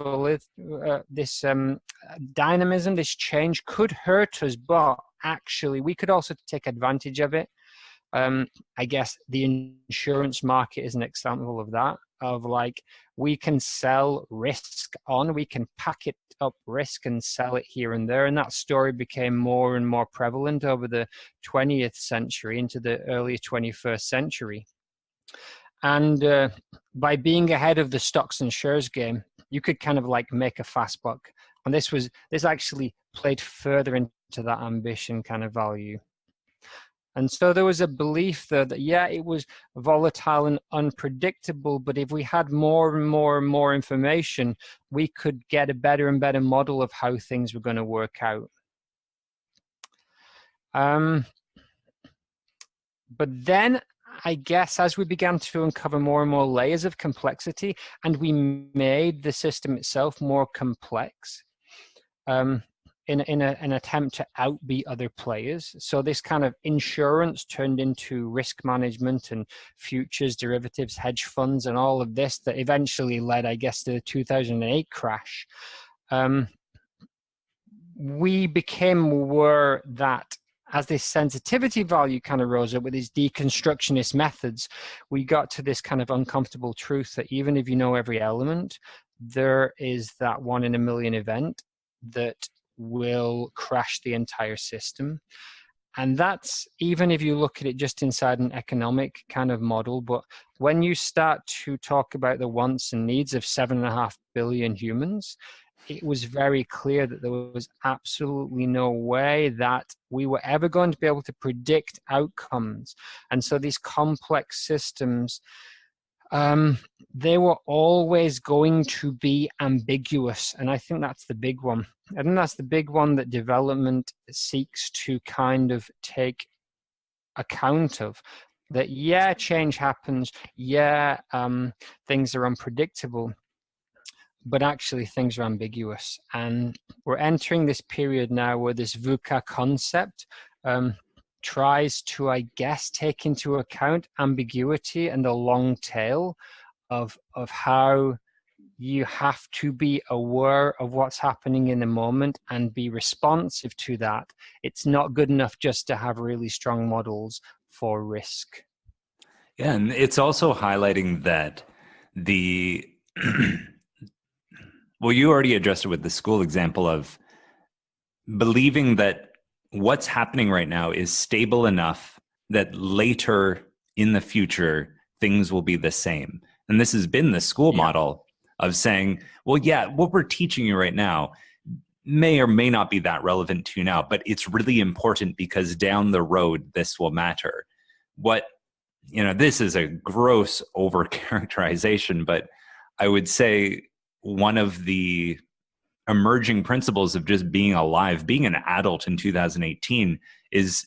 dynamism, this change could hurt us, but actually we could also take advantage of it. I guess the insurance market is an example of that, of like, we can sell risk on, we can packet up risk and sell it here and there. And that story became more and more prevalent over the 20th century into the early 21st century. And by being ahead of the stocks and shares game, you could kind of like make a fast buck. And this actually played further into that ambition kind of value. And so there was a belief that yeah, it was volatile and unpredictable, but if we had more and more and more information, we could get a better and better model of how things were going to work out. But then, I guess, as we began to uncover more and more layers of complexity, and we made the system itself more complex, in an attempt to outbeat other players. So this kind of insurance turned into risk management and futures, derivatives, hedge funds, and all of this that eventually led, I guess, to the 2008 crash. We became aware that as this sensitivity value kind of rose up with these deconstructionist methods, we got to this kind of uncomfortable truth that even if you know every element, there is that 1 in a million event that will crash the entire system. And that's even if you look at it just inside an economic kind of model. But when you start to talk about the wants and needs of 7.5 billion humans, it was very clear that there was absolutely no way that we were ever going to be able to predict outcomes. And so these complex systems, they were always going to be ambiguous. And I think that's the big one. I think that's the big one that development seeks to kind of take account of. That, yeah, change happens. Yeah, things are unpredictable. But actually things are ambiguous. And we're entering this period now where this VUCA concept tries to, I guess, take into account ambiguity and the long tail of how you have to be aware of what's happening in the moment and be responsive to that. It's not good enough just to have really strong models for risk. Yeah, and it's also highlighting that well, you already addressed it with the school example of believing that what's happening right now is stable enough that later in the future, things will be the same. And this has been the school model of saying, well, yeah, what we're teaching you right now may or may not be that relevant to you now, but it's really important because down the road, this will matter. This is a gross overcharacterization, but I would say one of the emerging principles of just being alive, being an adult in 2018 is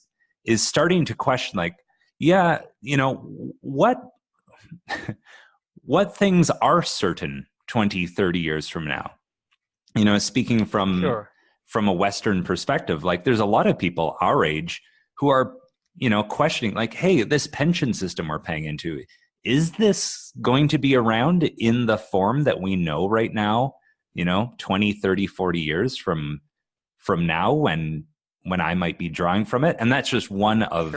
starting to question, like, what things are certain 20, 30 years from now? Speaking from a Western perspective, like there's a lot of people our age who are, questioning, like, hey, this pension system we're paying into, is this going to be around in the form that we know right now, 20, 30, 40 years from now when I might be drawing from it? And that's just one of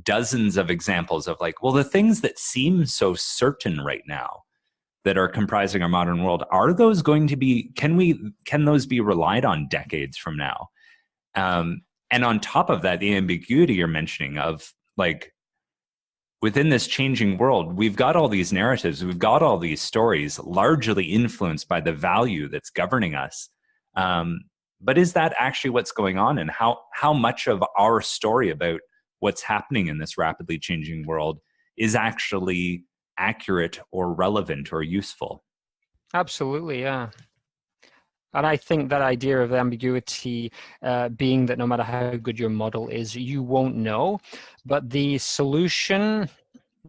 dozens of examples of, like, well, the things that seem so certain right now that are comprising our modern world, are those going to be, can those be relied on decades from now? And on top of that, the ambiguity you're mentioning of, like, within this changing world, we've got all these narratives, we've got all these stories largely influenced by the value that's governing us. But is that actually what's going on? And how much of our story about what's happening in this rapidly changing world is actually accurate or relevant or useful? Absolutely, yeah. And I think that idea of ambiguity being that no matter how good your model is, you won't know. But the solution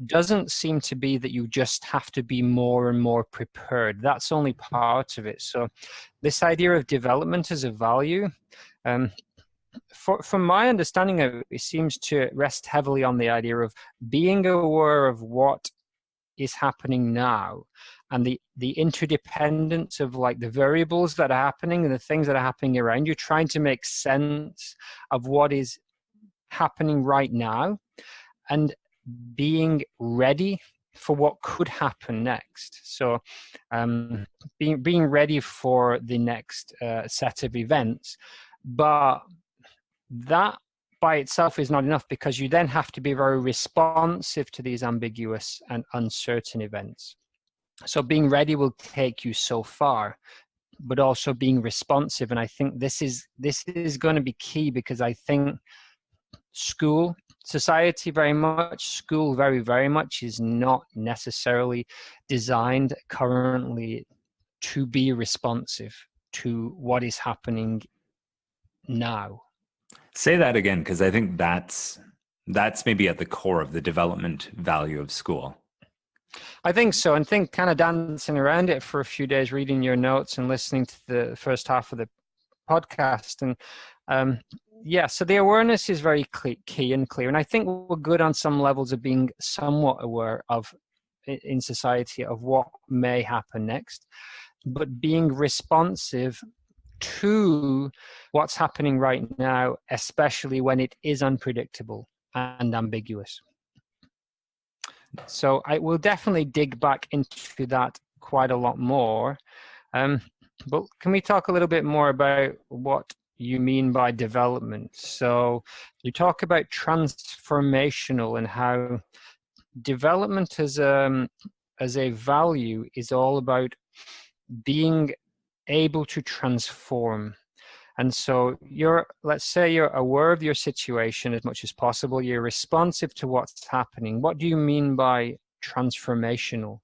doesn't seem to be that you just have to be more and more prepared. That's only part of it. So this idea of development as a value, from my understanding of it, it seems to rest heavily on the idea of being aware of what is happening now and the interdependence of, like, the variables that are happening and the things that are happening around you, trying to make sense of what is happening right now and being ready for what could happen next. So being ready for the next set of events. But that by itself is not enough, because you then have to be very responsive to these ambiguous and uncertain events. So being ready will take you so far, but also being responsive. And I think this is going to be key, because I think society very much, school very, very much is not necessarily designed currently to be responsive to what is happening now. Say that again, because I think that's maybe at the core of the development value of school. I think so. And think kind of dancing around it for a few days, reading your notes and listening to the first half of the podcast. And so the awareness is very key and clear. And I think we're good on some levels of being somewhat aware of, in society, of what may happen next, but being responsive to what's happening right now, especially when it is unpredictable and ambiguous. So I will definitely dig back into that quite a lot more. But can we talk a little bit more about what you mean by development? So you talk about transformational and how development as a value is all about being able to transform. And so let's say you're aware of your situation as much as possible. You're responsive to what's happening. What do you mean by transformational?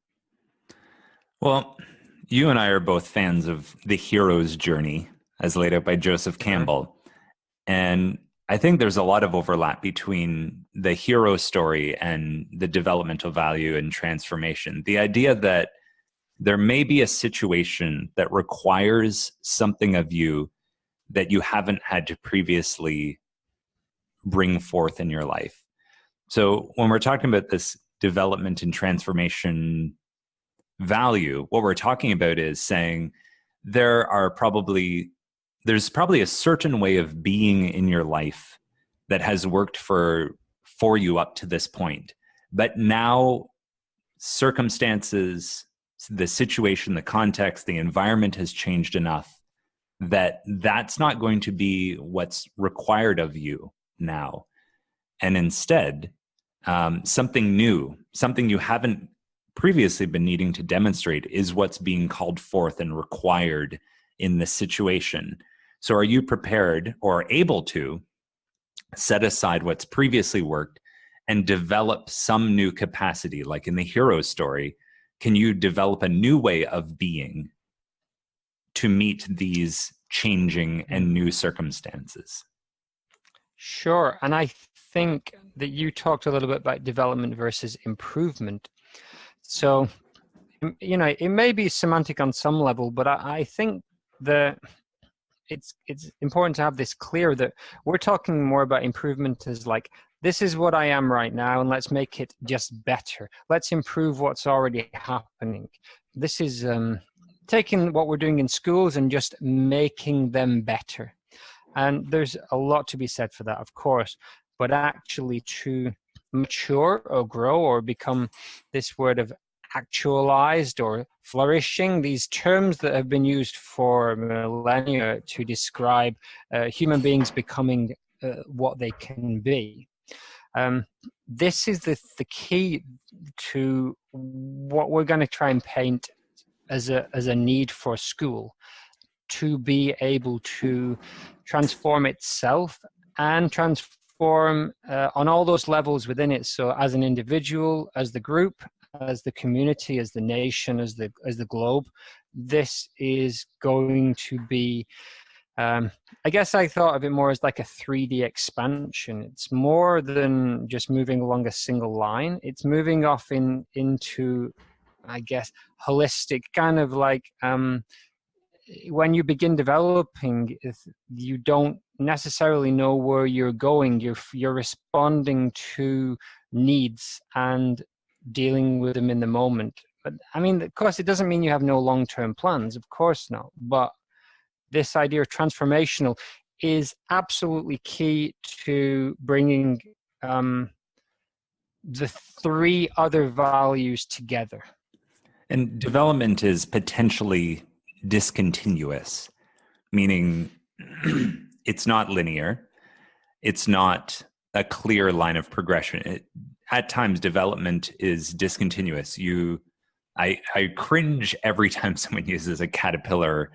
Well, you and I are both fans of The Hero's Journey, as laid out by Joseph Campbell. And I think there's a lot of overlap between the hero story and the developmental value and transformation. The idea that there may be a situation that requires something of you that you haven't had to previously bring forth in your life. So when we're talking about this development and transformation value, what we're talking about is saying there's probably a certain way of being in your life that has worked for you up to this point. But now circumstances, the situation, the context, the environment has changed enough that that's not going to be what's required of you now. And instead, something new, something you haven't previously been needing to demonstrate is what's being called forth and required in this situation. So are you prepared or able to set aside what's previously worked and develop some new capacity? Like in the hero story, can you develop a new way of being to meet these changing and new circumstances? Sure. And I think that you talked a little bit about development versus improvement. So, you know, it may be semantic on some level, but I think that it's important to have this clear that we're talking more about improvement as like, this is what I am right now, and let's make it just better. Let's improve what's already happening. This is taking what we're doing in schools and just making them better. And there's a lot to be said for that, of course, but actually to mature or grow or become this word of actualized or flourishing, these terms that have been used for millennia to describe human beings becoming what they can be. This is the key to what we're going to try and paint as a need for school, to be able to transform itself and transform on all those levels within it. So as an individual, as the group, as the community, as the nation, as the globe, this is going to be, I guess I thought of it more as like a 3D expansion. It's more than just moving along a single line. It's moving off into, I guess, holistic kind of like, when you begin developing, you don't necessarily know where you're going. You're responding to needs and dealing with them in the moment. But I mean, of course, it doesn't mean you have no long-term plans. Of course not. But this idea of transformational is absolutely key to bringing the three other values together. And development is potentially discontinuous, meaning it's not linear. It's not a clear line of progression. At times, development is discontinuous. I cringe every time someone uses a caterpillar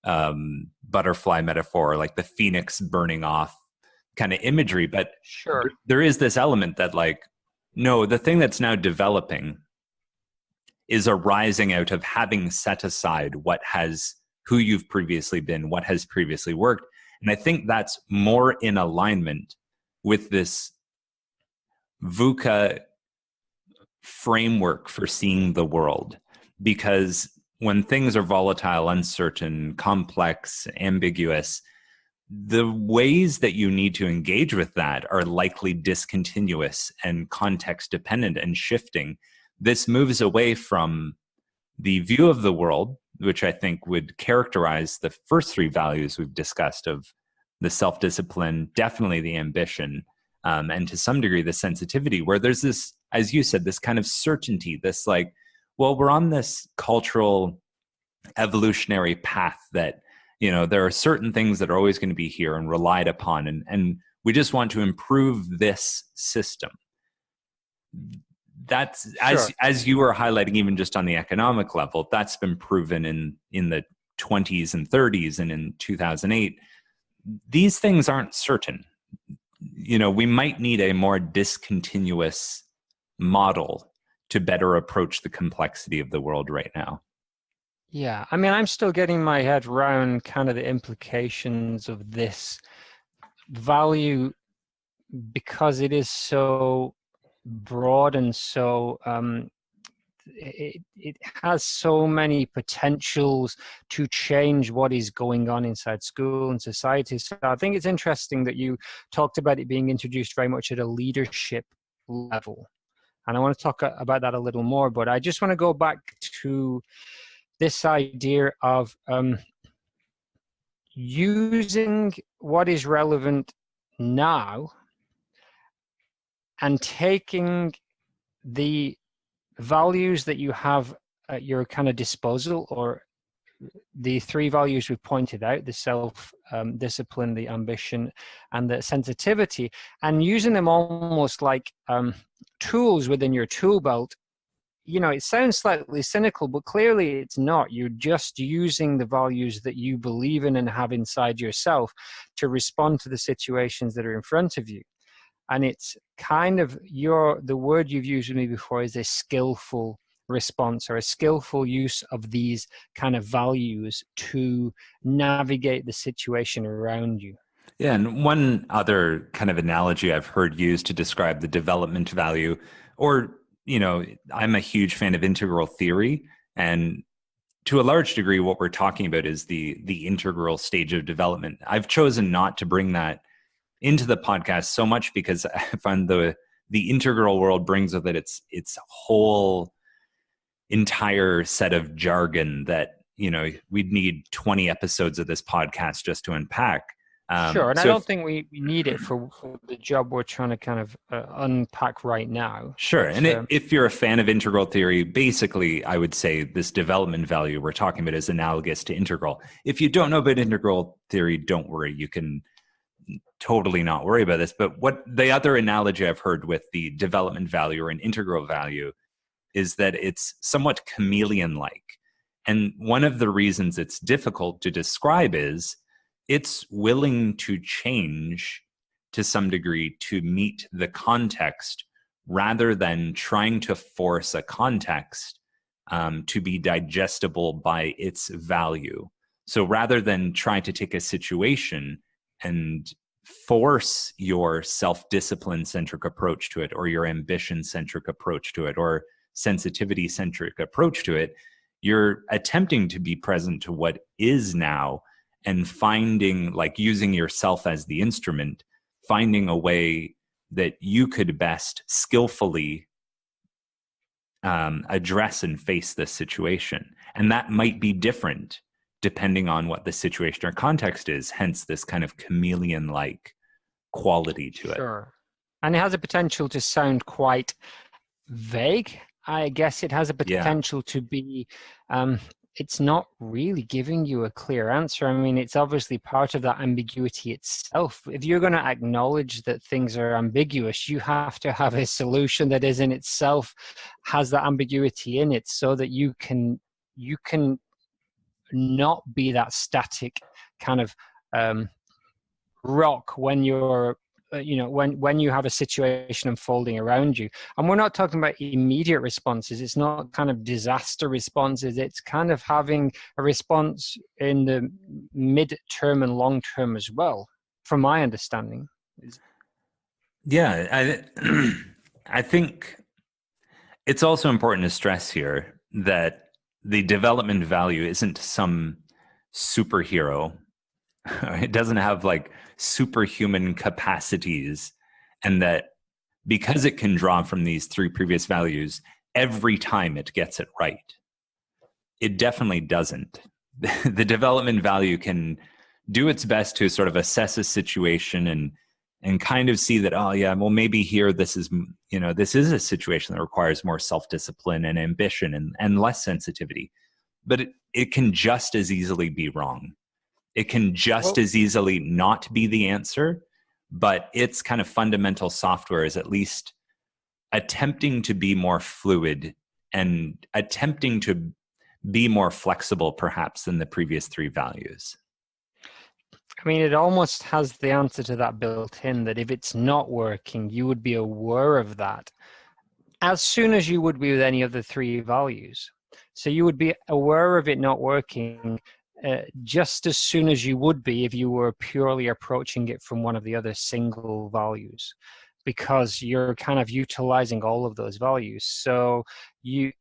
butterfly metaphor, like the phoenix burning off kind of imagery. But sure, there is this element that, like, no, the thing that's now developing is arising out of having set aside who you've previously been, what has previously worked. And I think that's more in alignment with this VUCA framework for seeing the world. Because when things are volatile, uncertain, complex, ambiguous, the ways that you need to engage with that are likely discontinuous and context dependent and shifting. This moves away from the view of the world, which I think would characterize the first three values we've discussed of the self-discipline, definitely the ambition, and to some degree the sensitivity, where there's this, as you said, this kind of certainty, this like, well, we're on this cultural evolutionary path that, you know, there are certain things that are always going to be here and relied upon, and we just want to improve this system. That's sure. as you were highlighting, even just on the economic level, that's been proven in the 20s and 30s and in 2008. These things aren't certain. You know, we might need a more discontinuous model to better approach the complexity of the world right now. Yeah, I mean, I'm still getting my head around kind of the implications of this value, because it is so broad and so it has so many potentials to change what is going on inside school and society. So I think it's interesting that you talked about it being introduced very much at a leadership level. And I want to talk about that a little more, but I just want to go back to this idea of using what is relevant now and taking the values that you have at your kind of disposal, or the three values we pointed out, the self discipline, the ambition, and the sensitivity, and using them almost like tools within your tool belt. You know, it sounds slightly cynical, but clearly it's not. You're just using the values that you believe in and have inside yourself to respond to the situations that are in front of you. And it's kind of the word you've used with me before is a skillful response, or a skillful use of these kind of values to navigate the situation around you. Yeah, and one other kind of analogy I've heard used to describe the development value, or, you know, I'm a huge fan of integral theory, and to a large degree what we're talking about is the integral stage of development. I've chosen not to bring that into the podcast so much because I find the integral world brings with it its whole entire set of jargon that, you know, we'd need 20 episodes of this podcast just to unpack. Sure, and so I don't think we need it for the job we're trying to kind of unpack right now. Sure, but, and if you're a fan of integral theory, basically I would say this development value we're talking about is analogous to integral. If you don't know about integral theory, don't worry, you can totally not worry about this. But what the other analogy I've heard with the development value or an integral value is that it's somewhat chameleon-like. And one of the reasons it's difficult to describe is it's willing to change to some degree to meet the context rather than trying to force a context to be digestible by its value. So rather than trying to take a situation and force your self-discipline centric approach to it, or your ambition centric approach to it, or sensitivity centric approach to it, you're attempting to be present to what is now and finding, like using yourself as the instrument, finding a way that you could best skillfully address and face this situation. And that might be different depending on what the situation or context is, hence this kind of chameleon-like quality to it. Sure. And it has a potential to sound quite vague. I guess it has a potential to be, it's not really giving you a clear answer. I mean, it's obviously part of that ambiguity itself. If you're going to acknowledge that things are ambiguous, you have to have a solution that is in itself has that ambiguity in it, so that you can not be that static kind of rock when you're when you have a situation unfolding around you. And we're not talking about immediate responses. It's not kind of disaster responses. It's kind of having a response in the mid-term and long-term as well, from my understanding. Yeah, I think it's also important to stress here that the development value isn't some superhero. It doesn't have like superhuman capacities, and that because it can draw from these three previous values, every time it gets it right. It definitely doesn't. The development value can do its best to sort of assess a situation and kind of see that, oh yeah, well maybe here this is a situation that requires more self-discipline and ambition and less sensitivity. But it can just as easily be wrong. It can just as easily not be the answer, but its kind of fundamental software is at least attempting to be more fluid and attempting to be more flexible perhaps than the previous three values. I mean, it almost has the answer to that built in, that if it's not working, you would be aware of that as soon as you would be with any of the three values. So you would be aware of it not working just as soon as you would be if you were purely approaching it from one of the other single values, because you're kind of utilizing all of those values. So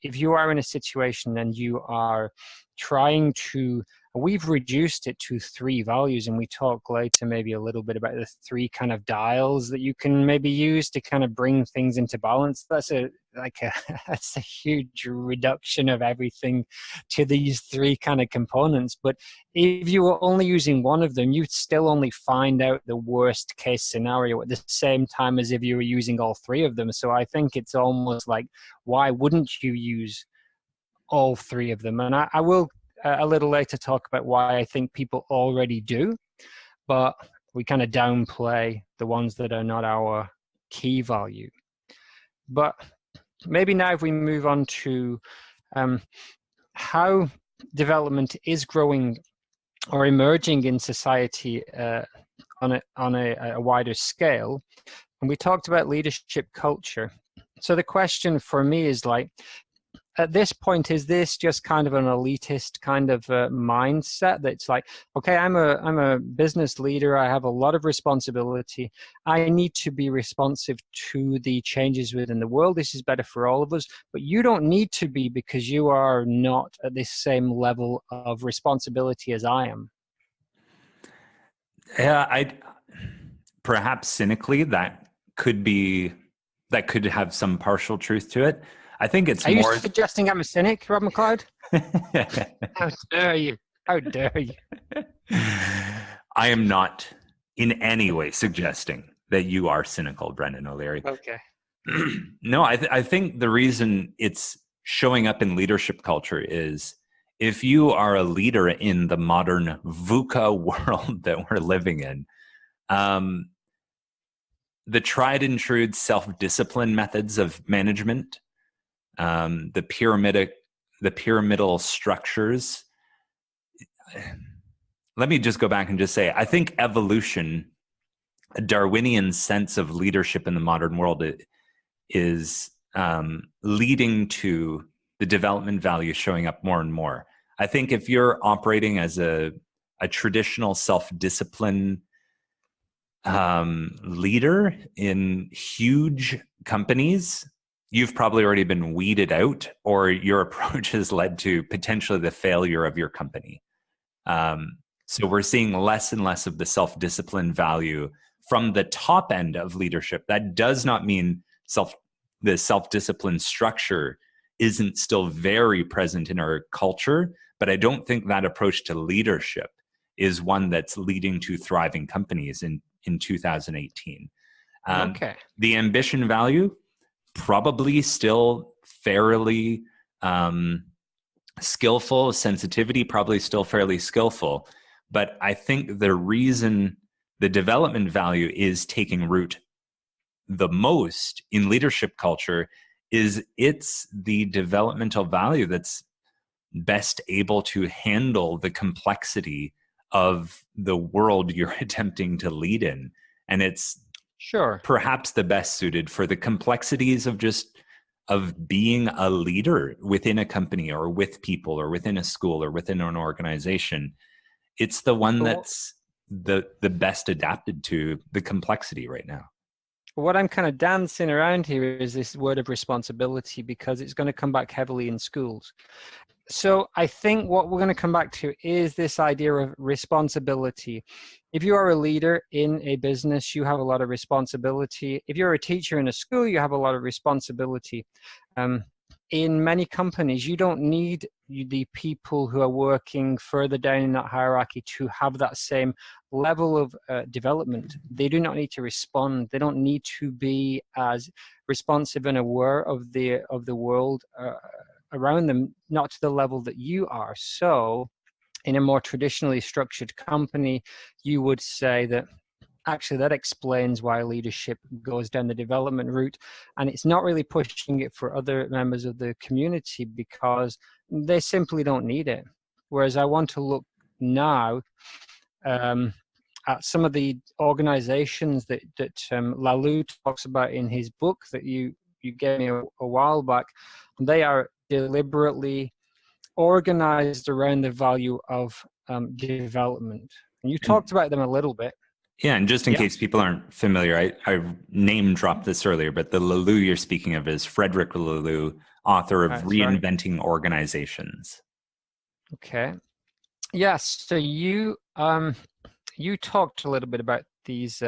if you are in a situation and you are trying to, we've reduced it to 3 values, and we talk later maybe a little bit about the 3 kind of dials that you can maybe use to kind of bring things into balance. That's that's a huge reduction of everything to these 3 kind of components. But if you were only using one of them, you'd still only find out the worst case scenario at the same time as if you were using all 3 of them. So I think it's almost like, why wouldn't you use all 3 of them? And I will a little later talk about why I think people already do, but we kind of downplay the ones that are not our key value. But maybe now if we move on to how development is growing or emerging in society on a wider scale. And we talked about leadership culture. So the question for me is like, at this point, is this just kind of an elitist kind of mindset that's like, okay, I'm a business leader, I have a lot of responsibility, I need to be responsive to the changes within the world, this is better for all of us, but you don't need to be because you are not at this same level of responsibility as I am? Yeah, perhaps cynically that could have some partial truth to it. I think it's more. Are you suggesting I'm a cynic, Rob McLeod? How dare you? How dare you? I am not in any way suggesting that you are cynical, Brendan O'Leary. Okay. No, I think the reason it's showing up in leadership culture is if you are a leader in the modern VUCA world that we're living in, the tried and true self-discipline methods of management, the pyramidal structures. Let me just go back and just say, I think evolution, a Darwinian sense of leadership in the modern world, is leading to the development value showing up more and more. I think if you're operating as a traditional self-discipline leader in huge companies, you've probably already been weeded out, or your approach has led to potentially the failure of your company. So we're seeing less and less of the self-discipline value from the top end of leadership. That does not mean the self-discipline structure isn't still very present in our culture, but I don't think that approach to leadership is one that's leading to thriving companies in 2018. Okay. The ambition value, probably still fairly skillful. Sensitivity, probably still fairly skillful. But I think the reason the development value is taking root the most in leadership culture is it's the developmental value that's best able to handle the complexity of the world you're attempting to lead in. And it's sure perhaps the best suited for the complexities of being a leader within a company or with people or within a school or within an organization. It's the one that's the best adapted to the complexity right now. What I'm kind of dancing around here is this word of responsibility, because it's going to come back heavily in schools. So I think what we're going to come back to is this idea of responsibility. If you are a leader in a business, you have a lot of responsibility. If you're a teacher in a school, you have a lot of responsibility. In many companies, you don't need the people who are working further down in that hierarchy to have that same level of development. They do not need to respond. They don't need to be as responsive and aware of the world around them, not to the level that you are. So in a more traditionally structured company, you would say that actually that explains why leadership goes down the development route, and it's not really pushing it for other members of the community because they simply don't need it. Whereas I want to look now at some of the organizations that Laloux talks about in his book that you gave me a while back. They are deliberately organized around the value of development. And you talked about them a little bit. Yeah, and just in Yeah. case people aren't familiar, I name dropped this earlier, but the Laloux you're speaking of is Frederick Laloux, author of That's right. Reinventing Organizations. Okay. Yes. So you talked a little bit about these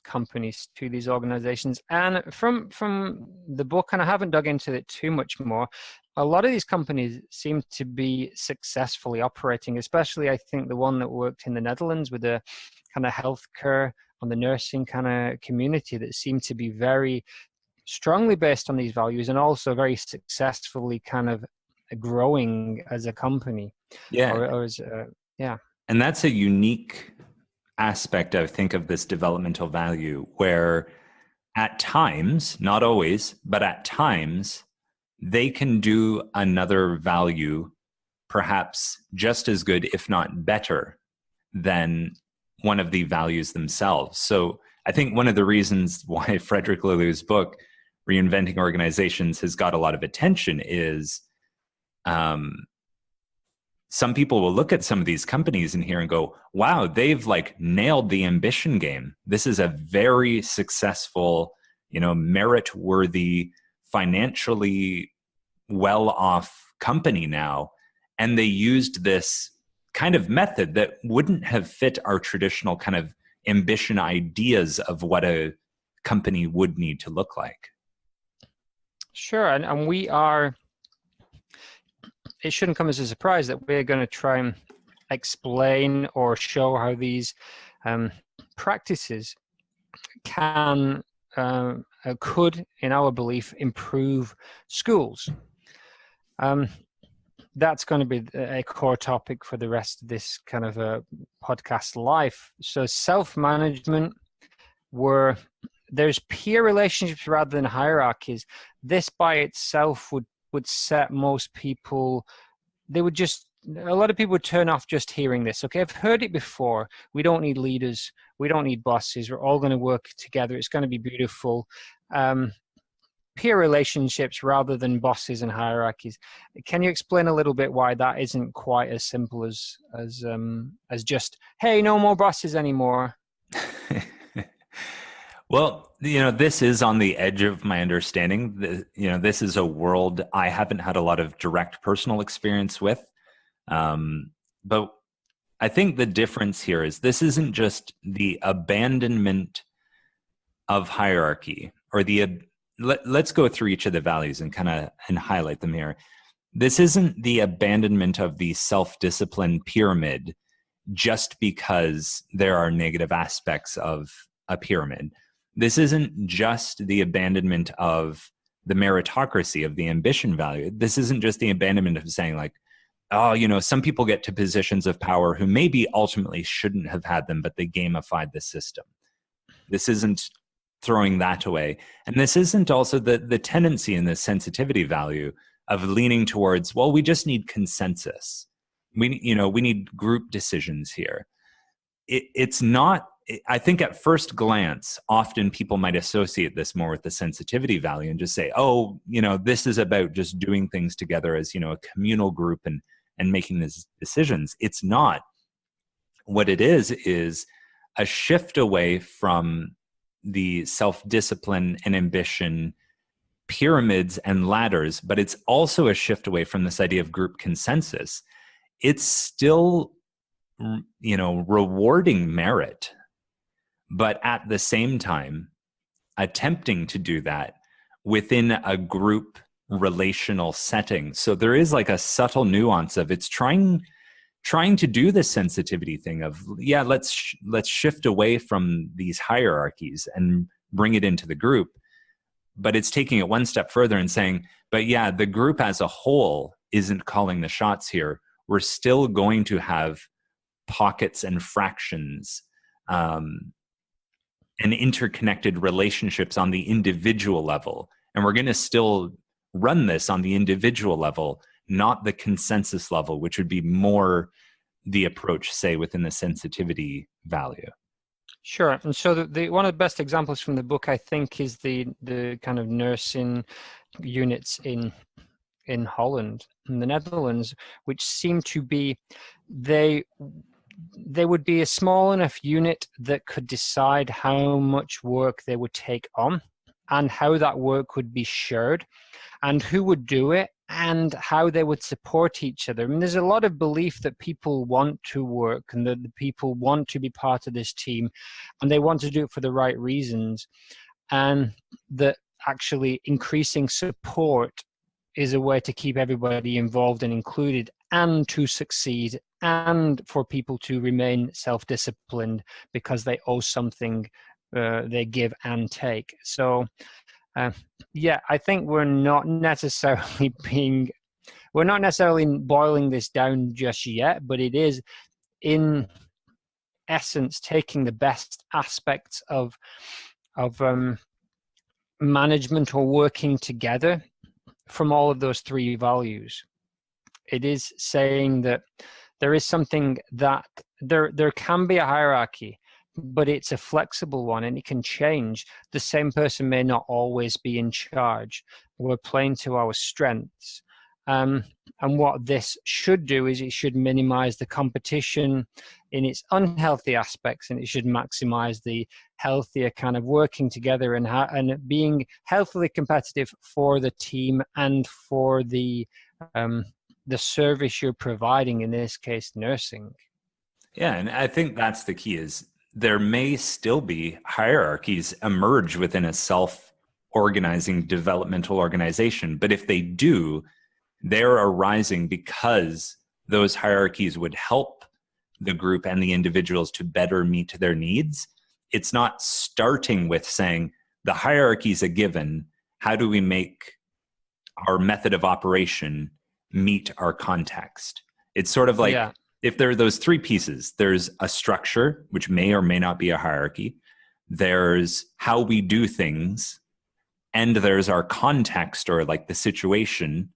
companies to these organizations, and from the book, and I haven't dug into it too much more. A lot of these companies seem to be successfully operating, especially I think the one that worked in the Netherlands with the kind of healthcare on the nursing kind of community that seemed to be very strongly based on these values and also very successfully kind of growing as a company Yeah, or as yeah. and that's a unique aspect, I think, of this developmental value where at times, not always, but at times, they can do another value perhaps just as good, if not better, than one of the values themselves. So I think one of the reasons why Frederick Laloux's book, Reinventing Organizations, has got a lot of attention is some people will look at some of these companies in here and go, wow, they've like nailed the ambition game. This is a very successful, merit worthy, financially well off company now. And they used this kind of method that wouldn't have fit our traditional kind of ambition ideas of what a company would need to look like. Sure, and we are. It shouldn't come as a surprise that we're going to try and explain or show how these practices can could, in our belief, improve schools. That's going to be a core topic for the rest of this kind of podcast life. So self-management, where there's peer relationships rather than hierarchies. This by itself would set most people, a lot of people would turn off just hearing this. Okay, I've heard it before. We don't need leaders. We don't need bosses. We're all going to work together. It's going to be beautiful. Peer relationships rather than bosses and hierarchies. Can you explain a little bit why that isn't quite as simple as just, hey, no more bosses anymore? Well, this is on the edge of my understanding. This is a world I haven't had a lot of direct personal experience with. But I think the difference here is this isn't just the abandonment of hierarchy or let's go through each of the values and highlight them here. This isn't the abandonment of the self-discipline pyramid just because there are negative aspects of a pyramid. This isn't just the abandonment of the meritocracy of the ambition value. This isn't just the abandonment of saying like, oh, some people get to positions of power who maybe ultimately shouldn't have had them, but they gamified the system. This isn't throwing that away. And this isn't also the tendency in the sensitivity value of leaning towards, well, we just need consensus. We need group decisions here. It's not, I think at first glance, often people might associate this more with the sensitivity value and just say, oh, this is about just doing things together as, a communal group and making these decisions. It's not. What it is a shift away from the self-discipline and ambition pyramids and ladders, but it's also a shift away from this idea of group consensus. It's still, rewarding merit, but at the same time, attempting to do that within a group relational setting. So there is like a subtle nuance of it's trying to do the sensitivity thing of, yeah, let's shift away from these hierarchies and bring it into the group. But it's taking it one step further and saying, but yeah, the group as a whole isn't calling the shots here. We're still going to have pockets and fractions and interconnected relationships on the individual level. And we're going to still run this on the individual level, not the consensus level, which would be more the approach, say, within the sensitivity value. Sure. And so the one of the best examples from the book, I think, is the kind of nursing units in Holland, in the Netherlands, which seem to be, they would be a small enough unit that could decide how much work they would take on and how that work would be shared and who would do it and how they would support each other. I mean, there's a lot of belief that people want to work and that the people want to be part of this team and they want to do it for the right reasons, and that actually increasing support is a way to keep everybody involved and included and to succeed and for people to remain self-disciplined because they owe something, they give and take. So I think we're not necessarily boiling this down just yet, but it is in essence taking the best aspects of management or working together from all of those three values. It is saying that there is something that there can be a hierarchy, but it's a flexible one and it can change. The same person may not always be in charge. We're playing to our strengths. And what this should do is it should minimize the competition in its unhealthy aspects, and it should maximize the healthier kind of working together and being healthily competitive for the team and for the service you're providing, in this case, nursing. Yeah, and I think that's the key is there may still be hierarchies emerge within a self-organizing developmental organization, but if they do, they're arising because those hierarchies would help the group and the individuals to better meet their needs. It's not starting with saying the hierarchy is a given. How do we make our method of operation meet our context? It's sort of like if there are those three pieces, there's a structure, which may or may not be a hierarchy. There's how we do things, and there's our context or like the situation.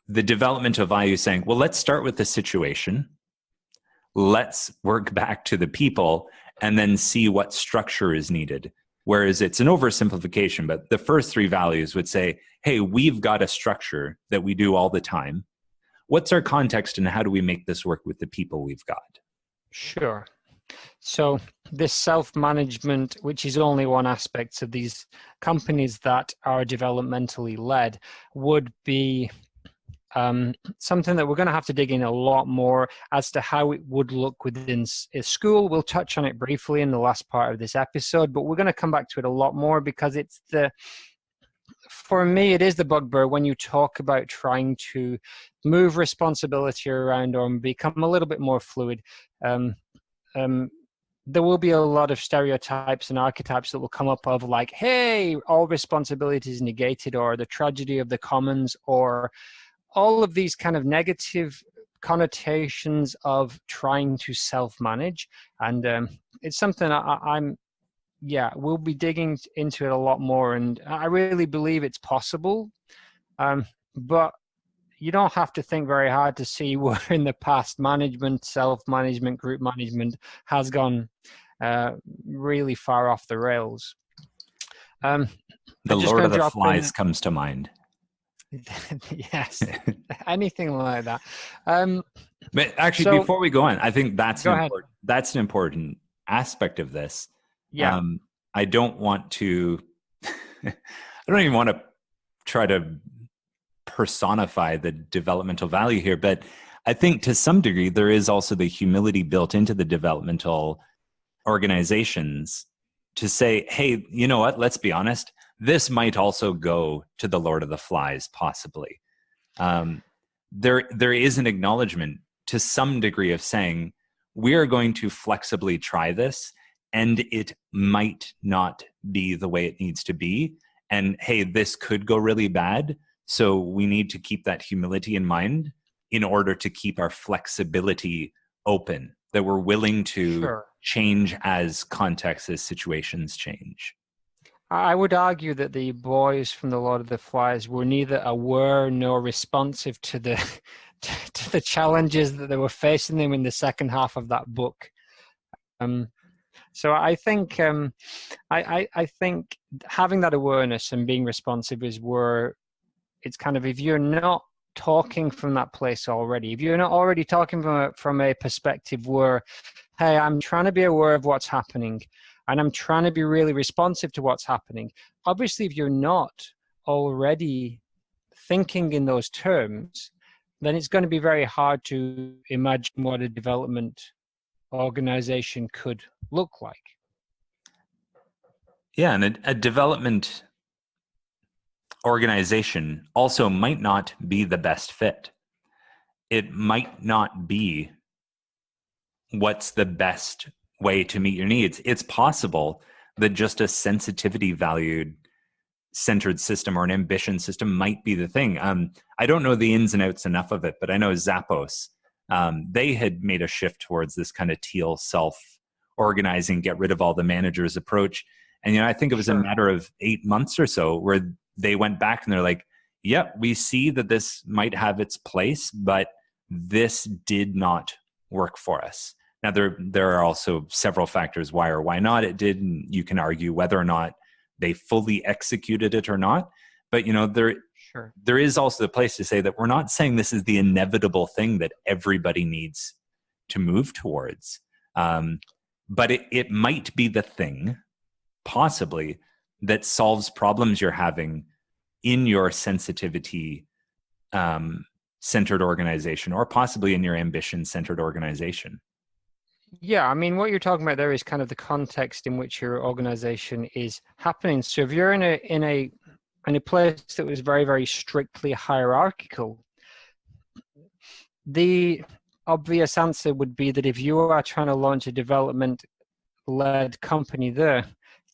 The development of value saying, well, let's start with the situation. Let's work back to the people and then see what structure is needed. Whereas it's an oversimplification, but the first three values would say, hey, we've got a structure that we do all the time. What's our context and how do we make this work with the people we've got? Sure. So this self-management, which is only one aspect of these companies that are developmentally led, would be something that we're going to have to dig in a lot more as to how it would look within a school. We'll touch on it briefly in the last part of this episode, but we're going to come back to it a lot more because for me, it is the bugbear when you talk about trying to move responsibility around or become a little bit more fluid. There will be a lot of stereotypes and archetypes that will come up of like, hey, all responsibility is negated, or the tragedy of the commons, or all of these kind of negative connotations of trying to self-manage. And it's something we'll be digging into it a lot more. And I really believe it's possible. But you don't have to think very hard to see where in the past management, self-management, group management has gone really far off the rails. The Lord of the Flies comes to mind. Yes, anything like that. But actually, before we go on, I think that's an important aspect of this. Yeah. I don't want to, I don't even want to try to personify the developmental value here, but I think to some degree, there is also the humility built into the developmental organizations to say, hey, you know what, let's be honest, this might also go to the Lord of the Flies, possibly. There is an acknowledgement to some degree of saying, we are going to flexibly try this, and it might not be the way it needs to be. And hey, this could go really bad. So we need to keep that humility in mind in order to keep our flexibility open, that we're willing to change as contexts, as situations change. I would argue that the boys from the Lord of the Flies were neither aware nor responsive to the challenges that they were facing them in the second half of that book. So I think I think having that awareness and being responsive is where it's kind of, if you're not talking from that place already, if you're not already talking from a perspective where, hey, I'm trying to be aware of what's happening and I'm trying to be really responsive to what's happening. Obviously, if you're not already thinking in those terms, then it's going to be very hard to imagine what a development organization could look like. Yeah, and a development organization also might not be the best fit. It might not be what's the best way to meet your needs. It's possible that just a sensitivity valued centered system or an ambition system might be the thing. I don't know the ins and outs enough of it, but I know Zappos, they had made a shift towards this kind of teal self-organizing, get rid of all the managers approach. And, I think it was a matter of 8 months or so where they went back and they're like, yep, we see that this might have its place, but this did not work for us. Now, there are also several factors why or why not it did, and you can argue whether or not they fully executed it or not. But, there is also the place to say that we're not saying this is the inevitable thing that everybody needs to move towards. But it might be the thing, possibly, that solves problems you're having in your sensitivity centered organization, or possibly in your ambition centered organization. Yeah, I mean, what you're talking about there is kind of the context in which your organization is happening. So if you're in a place that was very, very strictly hierarchical, the obvious answer would be that if you are trying to launch a development-led company there,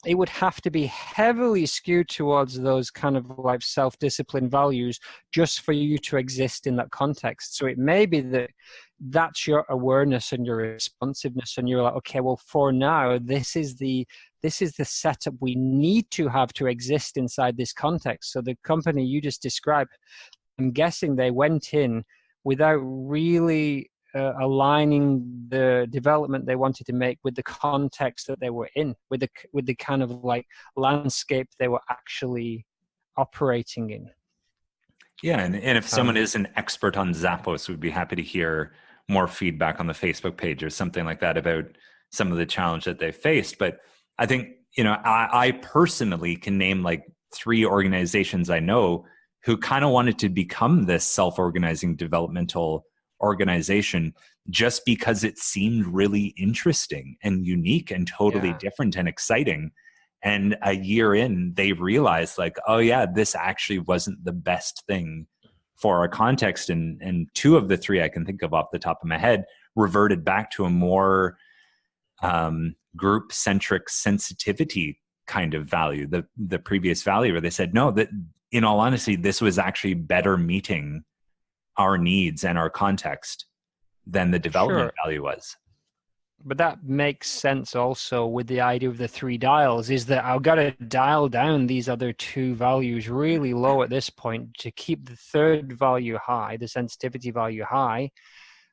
it would have to be heavily skewed towards those kind of like self-discipline values just for you to exist in that context. So it may be that that's your awareness and your responsiveness, and you're like, okay, well, for now, this is the setup we need to have to exist inside this context. So the company you just described, I'm guessing they went in without really aligning the development they wanted to make with the context that they were in, with the kind of like landscape they were actually operating in. Yeah, and if someone is an expert on Zappos, we'd be happy to hear more feedback on the Facebook page or something like that about some of the challenge that they faced. But I think, I personally can name like 3 organizations I know who kind of wanted to become this self-organizing developmental organization just because it seemed really interesting and unique and totally different and exciting. And a year in, they realized like, oh yeah, this actually wasn't the best thing for our context. And 2 of the 3 I can think of off the top of my head reverted back to a more group-centric sensitivity kind of value, the previous value, where they said, no, that in all honesty, this was actually better meeting our needs and our context than the development value was. But that makes sense also with the idea of the 3 dials, is that I've got to dial down these other 2 values really low at this point to keep the 3rd value high, the sensitivity value high,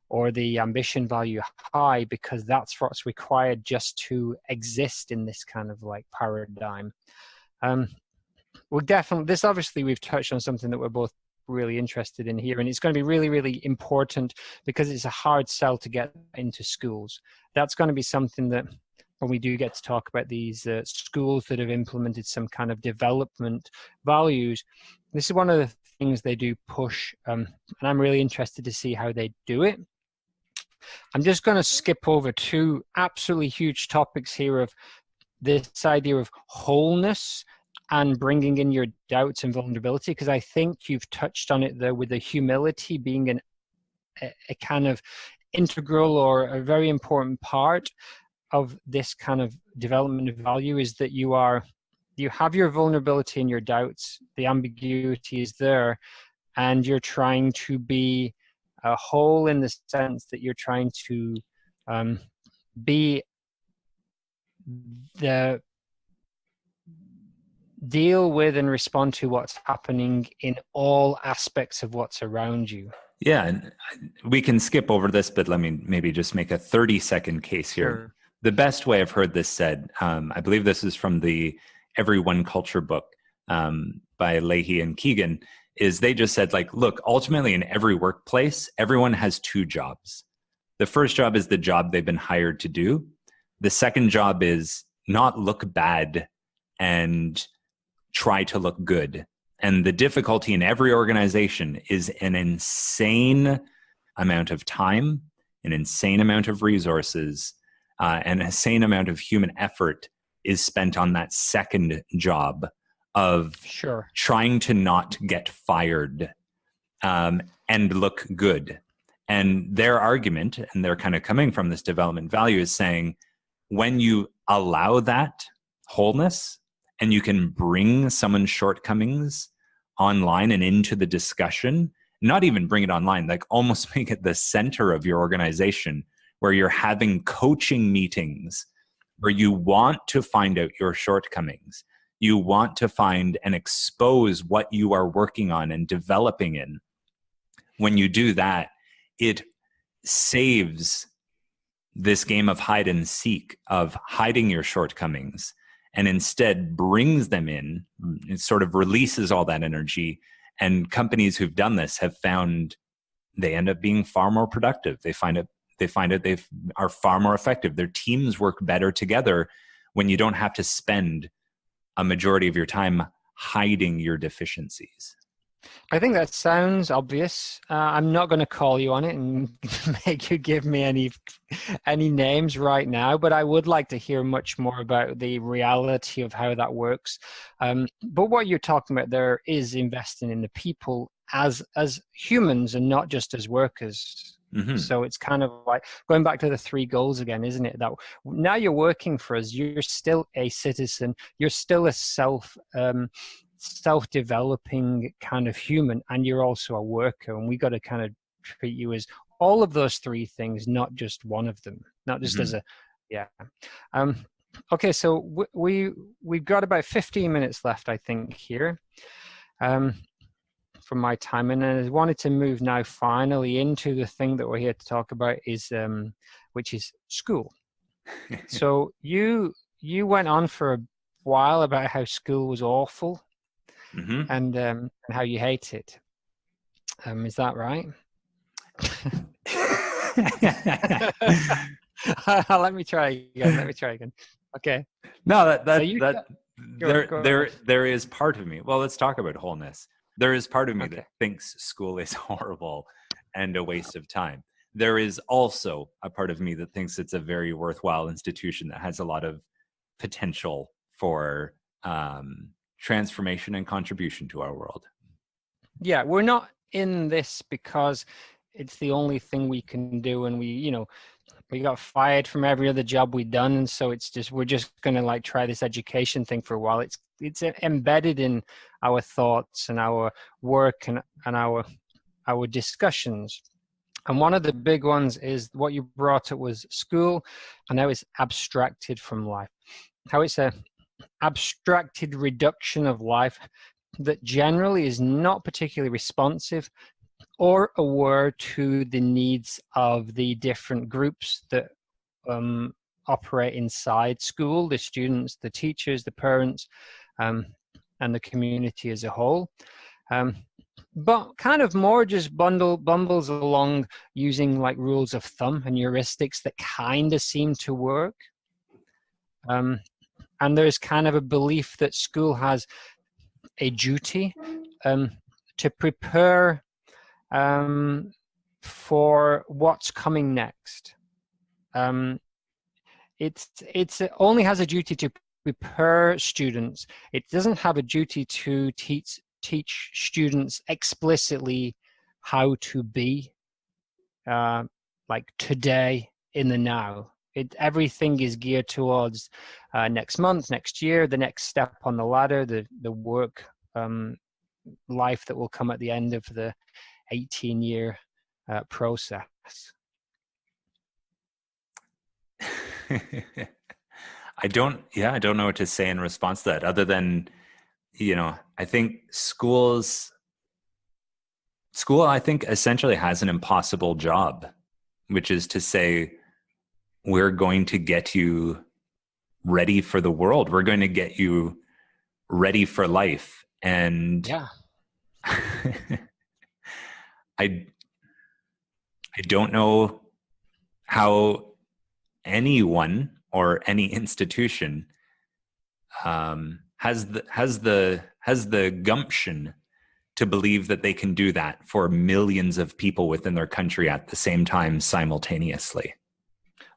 or the ambition value high, because that's what's required just to exist in this kind of like paradigm. Well, definitely, this obviously we've touched on something that we're both really interested in here, and it's going to be really, really important because it's a hard sell to get into schools. That's going to be something that when we do get to talk about these schools that have implemented some kind of development values, this is one of the things they do push, and I'm really interested to see how they do it. I'm just going to skip over 2 absolutely huge topics here of this idea of wholeness and bringing in your doubts and vulnerability, because I think you've touched on it there with the humility being a kind of integral or a very important part of this kind of development of value, is that you have your vulnerability and your doubts, the ambiguity is there, and you're trying to be a whole in the sense that you're trying to be the deal with and respond to what's happening in all aspects of what's around you. Yeah, and we can skip over this, but let me maybe just make a 30-second case here. Sure. The best way I've heard this said, I believe this is from the Every One Culture book by Leahy and Keegan, is they just said, like, look, ultimately in every workplace, everyone has two jobs. The first job is the job they've been hired to do. The second job is not look bad and try to look good. And the difficulty in every organization is an insane amount of time, an insane amount of resources, and an insane amount of human effort is spent on that second job of trying to not get fired and look good. And their argument, and they're kind of coming from this development value, is saying when you allow that wholeness and you can bring someone's shortcomings online and into the discussion, not even bring it online, like almost make it the center of your organization, where you're having coaching meetings where you want to find out your shortcomings. You want to find and expose what you are working on and developing in. When you do that, it saves this game of hide and seek, of hiding your shortcomings, and instead brings them in. It sort of releases all that energy. And companies who've done this have found they end up being far more productive. They find they are far more effective. Their teams work better together when you don't have to spend a majority of your time hiding your deficiencies. I think that sounds obvious. I'm not going to call you on it and make you give me any names right now, but I would like to hear much more about the reality of how that works. But what you're talking about there is investing in the people as humans and not just as workers. Mm-hmm. So it's kind of like going back to the 3 goals again, isn't it? That now you're working for us, you're still a citizen, you're still a self-developing kind of human, and you're also a worker, and we got to kind of treat you as all of those 3 things, not just one of them, not just as a okay, so we've got about 15 minutes left, I think, here from my time, and I wanted to move now finally into the thing that we're here to talk about, is which is school. So you went on for a while about how school was awful. Mm-hmm. And how you hate it. Is that right? Let me try again. Okay. No, there is part of me. Well, let's talk about wholeness. There is part of me that thinks school is horrible and a waste of time. There is also a part of me that thinks it's a very worthwhile institution that has a lot of potential for transformation and contribution to our world. Yeah, we're not in this because it's the only thing we can do, and we got fired from every other job we've done, and so we're just gonna like try this education thing for a while. It's embedded in our thoughts and our work and our discussions. And one of the big ones is what you brought up was school, and how it's abstracted from life. How it's a abstracted reduction of life that generally is not particularly responsive or aware to the needs of the different groups that operate inside school, the students, the teachers, the parents, and the community as a whole. But kind of more just bumbles along using like rules of thumb and heuristics that kind of seem to work. And there's kind of a belief that school has a duty to prepare for what's coming next. It only has a duty to prepare students. It doesn't have a duty to teach students explicitly how to be like today in the now. Everything is geared towards next month, next year, the next step on the ladder, the work life that will come at the end of the 18-year process. I don't know what to say in response to that, other than, I think school, I think, essentially has an impossible job, which is to say, we're going to get you ready for the world. We're going to get you ready for life. And I I don't know how anyone or any institution has the gumption to believe that they can do that for millions of people within their country at the same time simultaneously.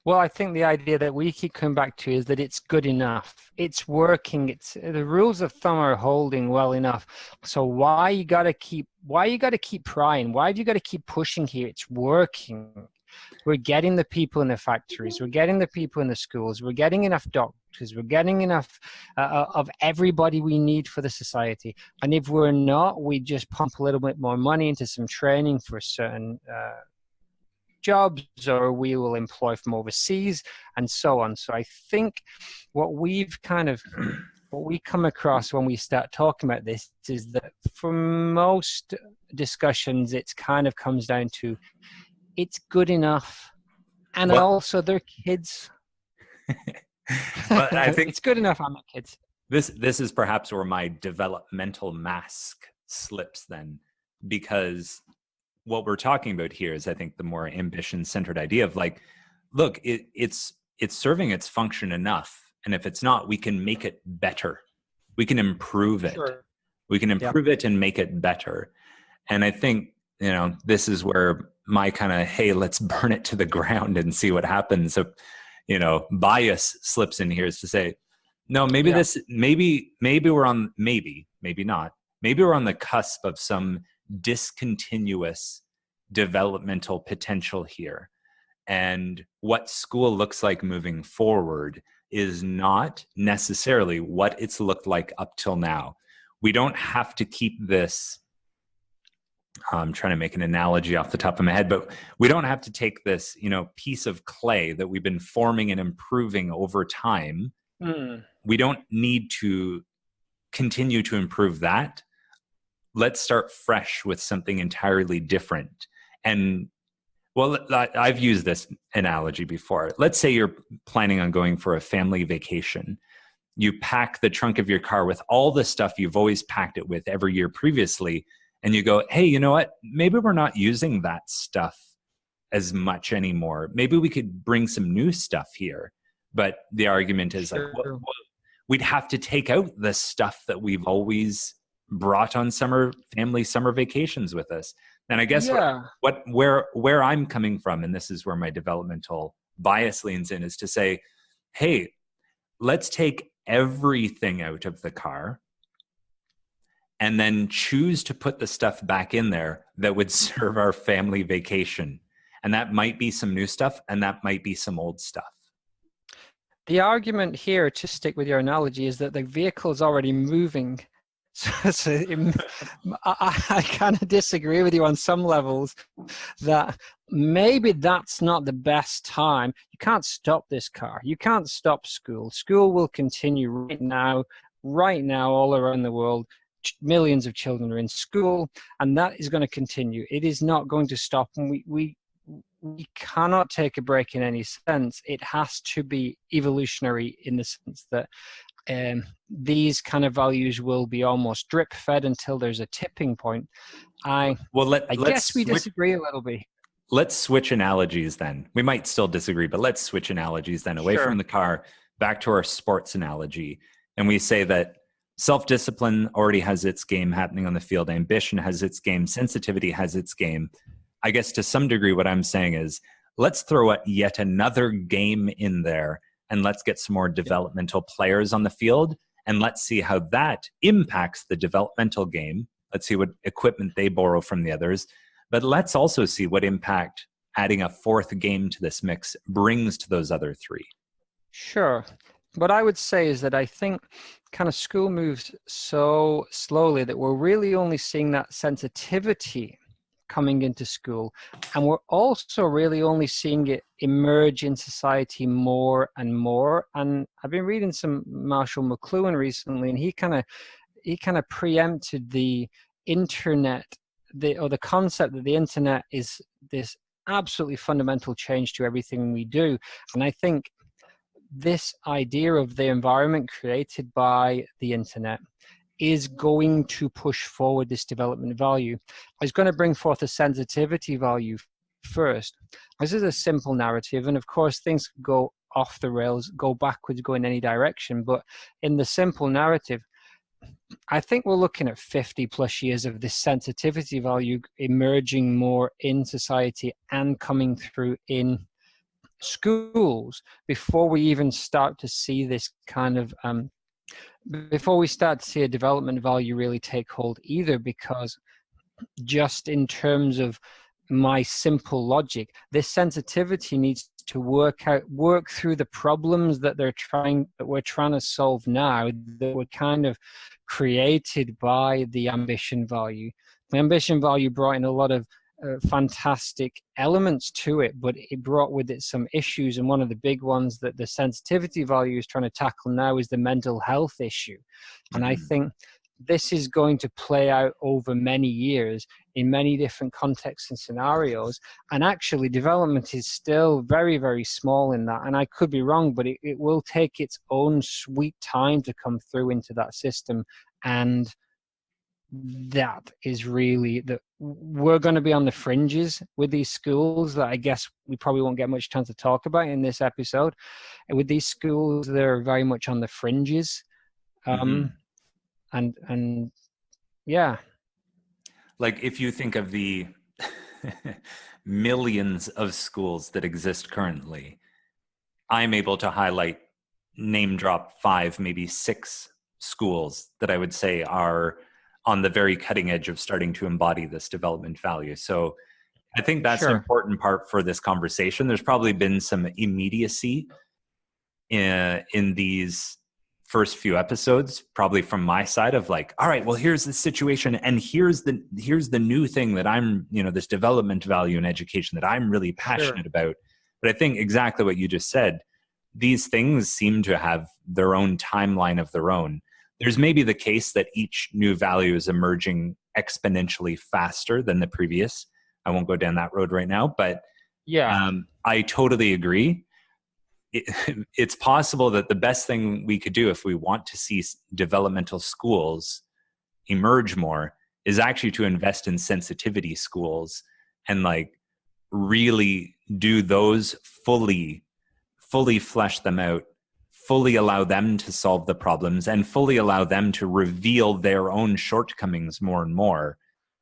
Well, I think the idea that we keep coming back to is that it's good enough. It's working. It's the rules of thumb are holding well enough. So why you gotta keep prying? Why have you got to keep pushing here? It's working. We're getting the people in the factories. We're getting the people in the schools. We're getting enough doctors. We're getting enough of everybody we need for the society. And if we're not, we just pump a little bit more money into some training for certain jobs, or we will employ from overseas, and so on. So I think what we come across when we start talking about this is that for most discussions, it kind of comes down to it's good enough, and Well, also they're kids. but I think It's good enough. I'm not kids. this is perhaps where my developmental mask slips then, because what we're talking about here is, I think, the more ambition-centered idea of like, look, it's serving its function enough, and if it's not, we can make it better. We can improve it. Sure. We can improve it and make it better. And I think, this is where my kind of, hey, let's burn it to the ground and see what happens. So, bias slips in here, is to say, no, maybe maybe we're on, maybe not. Maybe we're on the cusp of some discontinuous developmental potential here. And what school looks like moving forward is not necessarily what it's looked like up till now. We don't have to keep this, I'm trying to make an analogy off the top of my head, but we don't have to take this, piece of clay that we've been forming and improving over time. We don't need to continue to improve that. Let's start fresh with something entirely different. And well, I've used this analogy before. Let's say you're planning on going for a family vacation. You pack the trunk of your car with all the stuff you've always packed it with every year previously, and you go, hey, you know what? Maybe we're not using that stuff as much anymore. Maybe we could bring some new stuff here. But the argument is like, well, we'd have to take out the stuff that we've always brought on family summer vacations with us. And I guess where I'm coming from, and this is where my developmental bias leans in, is to say, hey, let's take everything out of the car and then choose to put the stuff back in there that would serve our family vacation. And that might be some new stuff, and that might be some old stuff. The argument here, to stick with your analogy, is that the vehicle is already moving. So I kind of disagree with you on some levels, that maybe that's not the best time. You can't stop this car. You can't stop school. School will continue right now, all around the world. Millions of children are in school, and that is going to continue. It is not going to stop. And we cannot take a break in any sense. It has to be evolutionary in the sense that these kind of values will be almost drip fed until there's a tipping point. I guess we disagree a little bit. Let's switch analogies then. We might still disagree, but let's switch analogies then, away from the car, back to our sports analogy. And we say that self-discipline already has its game happening on the field. Ambition has its game. Sensitivity has its game. I guess to some degree what I'm saying is, let's throw yet another game in there, and let's get some more developmental players on the field, and let's see how that impacts the developmental game. Let's see what equipment they borrow from the others. But let's also see what impact adding a fourth game to this mix brings to those other three. Sure. What I would say is that I think kind of school moves so slowly that we're really only seeing that sensitivity coming into school, and we're also really only seeing it emerge in society more and more. And I've been reading some Marshall McLuhan recently, and he kind of preempted the internet, the concept that the internet is this absolutely fundamental change to everything we do. And I think this idea of the environment created by the internet is going to push forward this development value. I was going to bring forth a sensitivity value first. This is a simple narrative, and of course things go off the rails, go backwards, go in any direction, but in the simple narrative, I think we're looking at 50 plus years of this sensitivity value emerging more in society and coming through in schools before we even start to see this kind of before we start to see a development value really take hold either, because just in terms of my simple logic, this sensitivity needs to work through the problems that we're trying to solve now, that were kind of created by the ambition value. The ambition value brought in a lot of fantastic elements to it, but it brought with it some issues, and one of the big ones that the sensitivity value is trying to tackle now is the mental health issue. And I think this is going to play out over many years in many different contexts and scenarios, and actually development is still very, very small in that, and I could be wrong, but it will take its own sweet time to come through into that system. And that is really that we're going to be on the fringes with these schools that I guess we probably won't get much chance to talk about in this episode. And with these schools, they're very much on the fringes. And yeah. Like if you think of the millions of schools that exist currently, I'm able to highlight, name drop 5, maybe 6 schools that I would say are on the very cutting edge of starting to embody this development value. So I think that's an important part for this conversation. There's probably been some immediacy in these first few episodes, probably from my side of like, all right, well, here's the situation, and here's the new thing that I'm, this development value in education that I'm really passionate about. But I think exactly what you just said, these things seem to have their own timeline of their own. There's maybe the case that each new value is emerging exponentially faster than the previous. I won't go down that road right now, but I totally agree. It's possible that the best thing we could do if we want to see developmental schools emerge more is actually to invest in sensitivity schools and like really do those fully flesh them out, fully allow them to solve the problems, and fully allow them to reveal their own shortcomings more and more,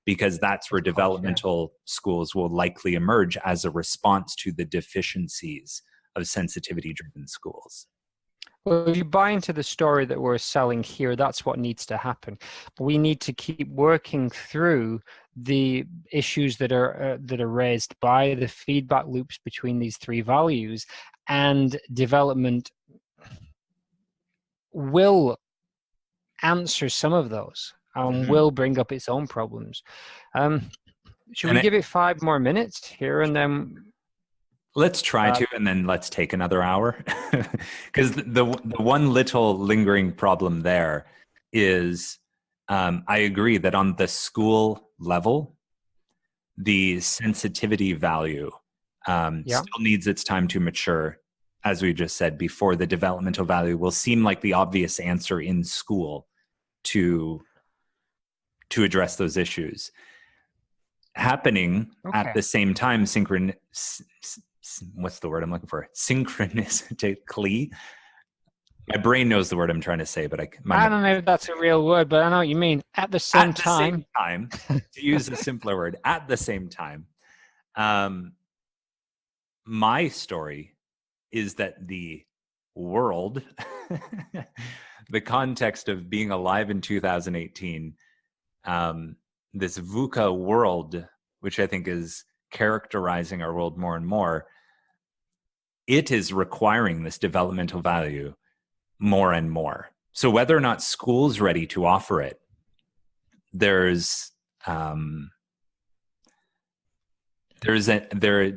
because that's where developmental schools will likely emerge as a response to the deficiencies of sensitivity-driven schools. Well, if you buy into the story that we're selling here, that's what needs to happen. We need to keep working through the issues that are raised by the feedback loops between these 3 values, and development will answer some of those and will bring up its own problems. Should we give it 5 more minutes here and then? Let's try to, and then let's take another hour. Because the one little lingering problem there is, I agree that on the school level, the sensitivity value still needs its time to mature, as we just said, before the developmental value will seem like the obvious answer in school to address those issues. Happening at the same time, what's the word I'm looking for? Synchronistically. My brain knows the word I'm trying to say, but I don't know if that's a real word, but I know what you mean. At the same time, to use a simpler word, at the same time. My story is that the world, the context of being alive in 2018, this VUCA world, which I think is characterizing our world more and more, it is requiring this developmental value more and more. So whether or not school's ready to offer it, there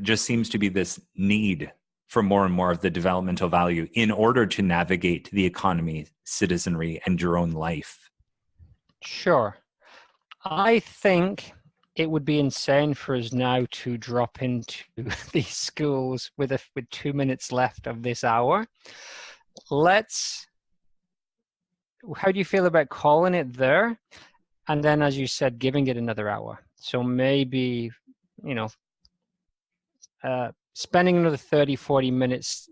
just seems to be this need for more and more of the developmental value in order to navigate the economy, citizenry, and your own life. Sure. I think it would be insane for us now to drop into these schools with 2 minutes left of this hour. Let's how do you feel about calling it there? And then, as you said, giving it another hour. So maybe, you know, spending another 30, 40 minutes,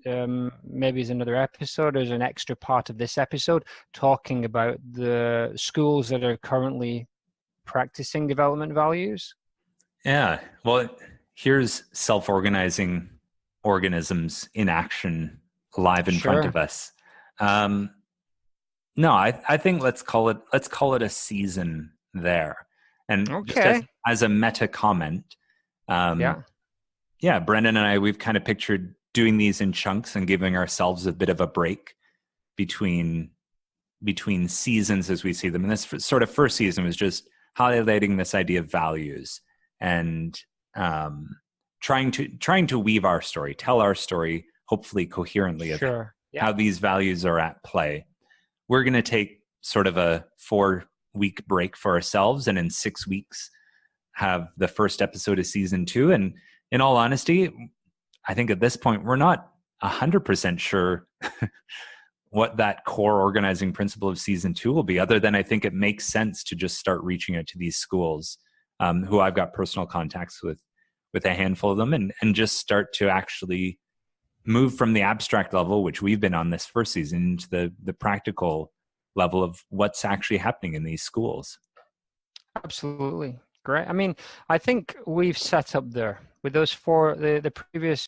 maybe as another episode, as an extra part of this episode, talking about the schools that are currently practicing development values. Yeah. Well, here's self-organizing organisms in action live in front of us. No, I think let's call it a season there. And just as a meta comment, yeah, Brendan and I, we've kind of pictured doing these in chunks and giving ourselves a bit of a break between seasons as we see them. And this sort of first season was just highlighting this idea of values and trying to weave our story, tell our story, hopefully coherently of how these values are at play. We're going to take sort of a 4-week break for ourselves, and in 6 weeks have the first episode of season 2. And in all honesty, I think at this point, we're not 100% sure what that core organizing principle of season 2 will be, other than I think it makes sense to just start reaching out to these schools who I've got personal contacts with a handful of them, and just start to actually move from the abstract level, which we've been on this first season, into the practical level of what's actually happening in these schools. Absolutely. Great. I mean, I think we've set up there with those the previous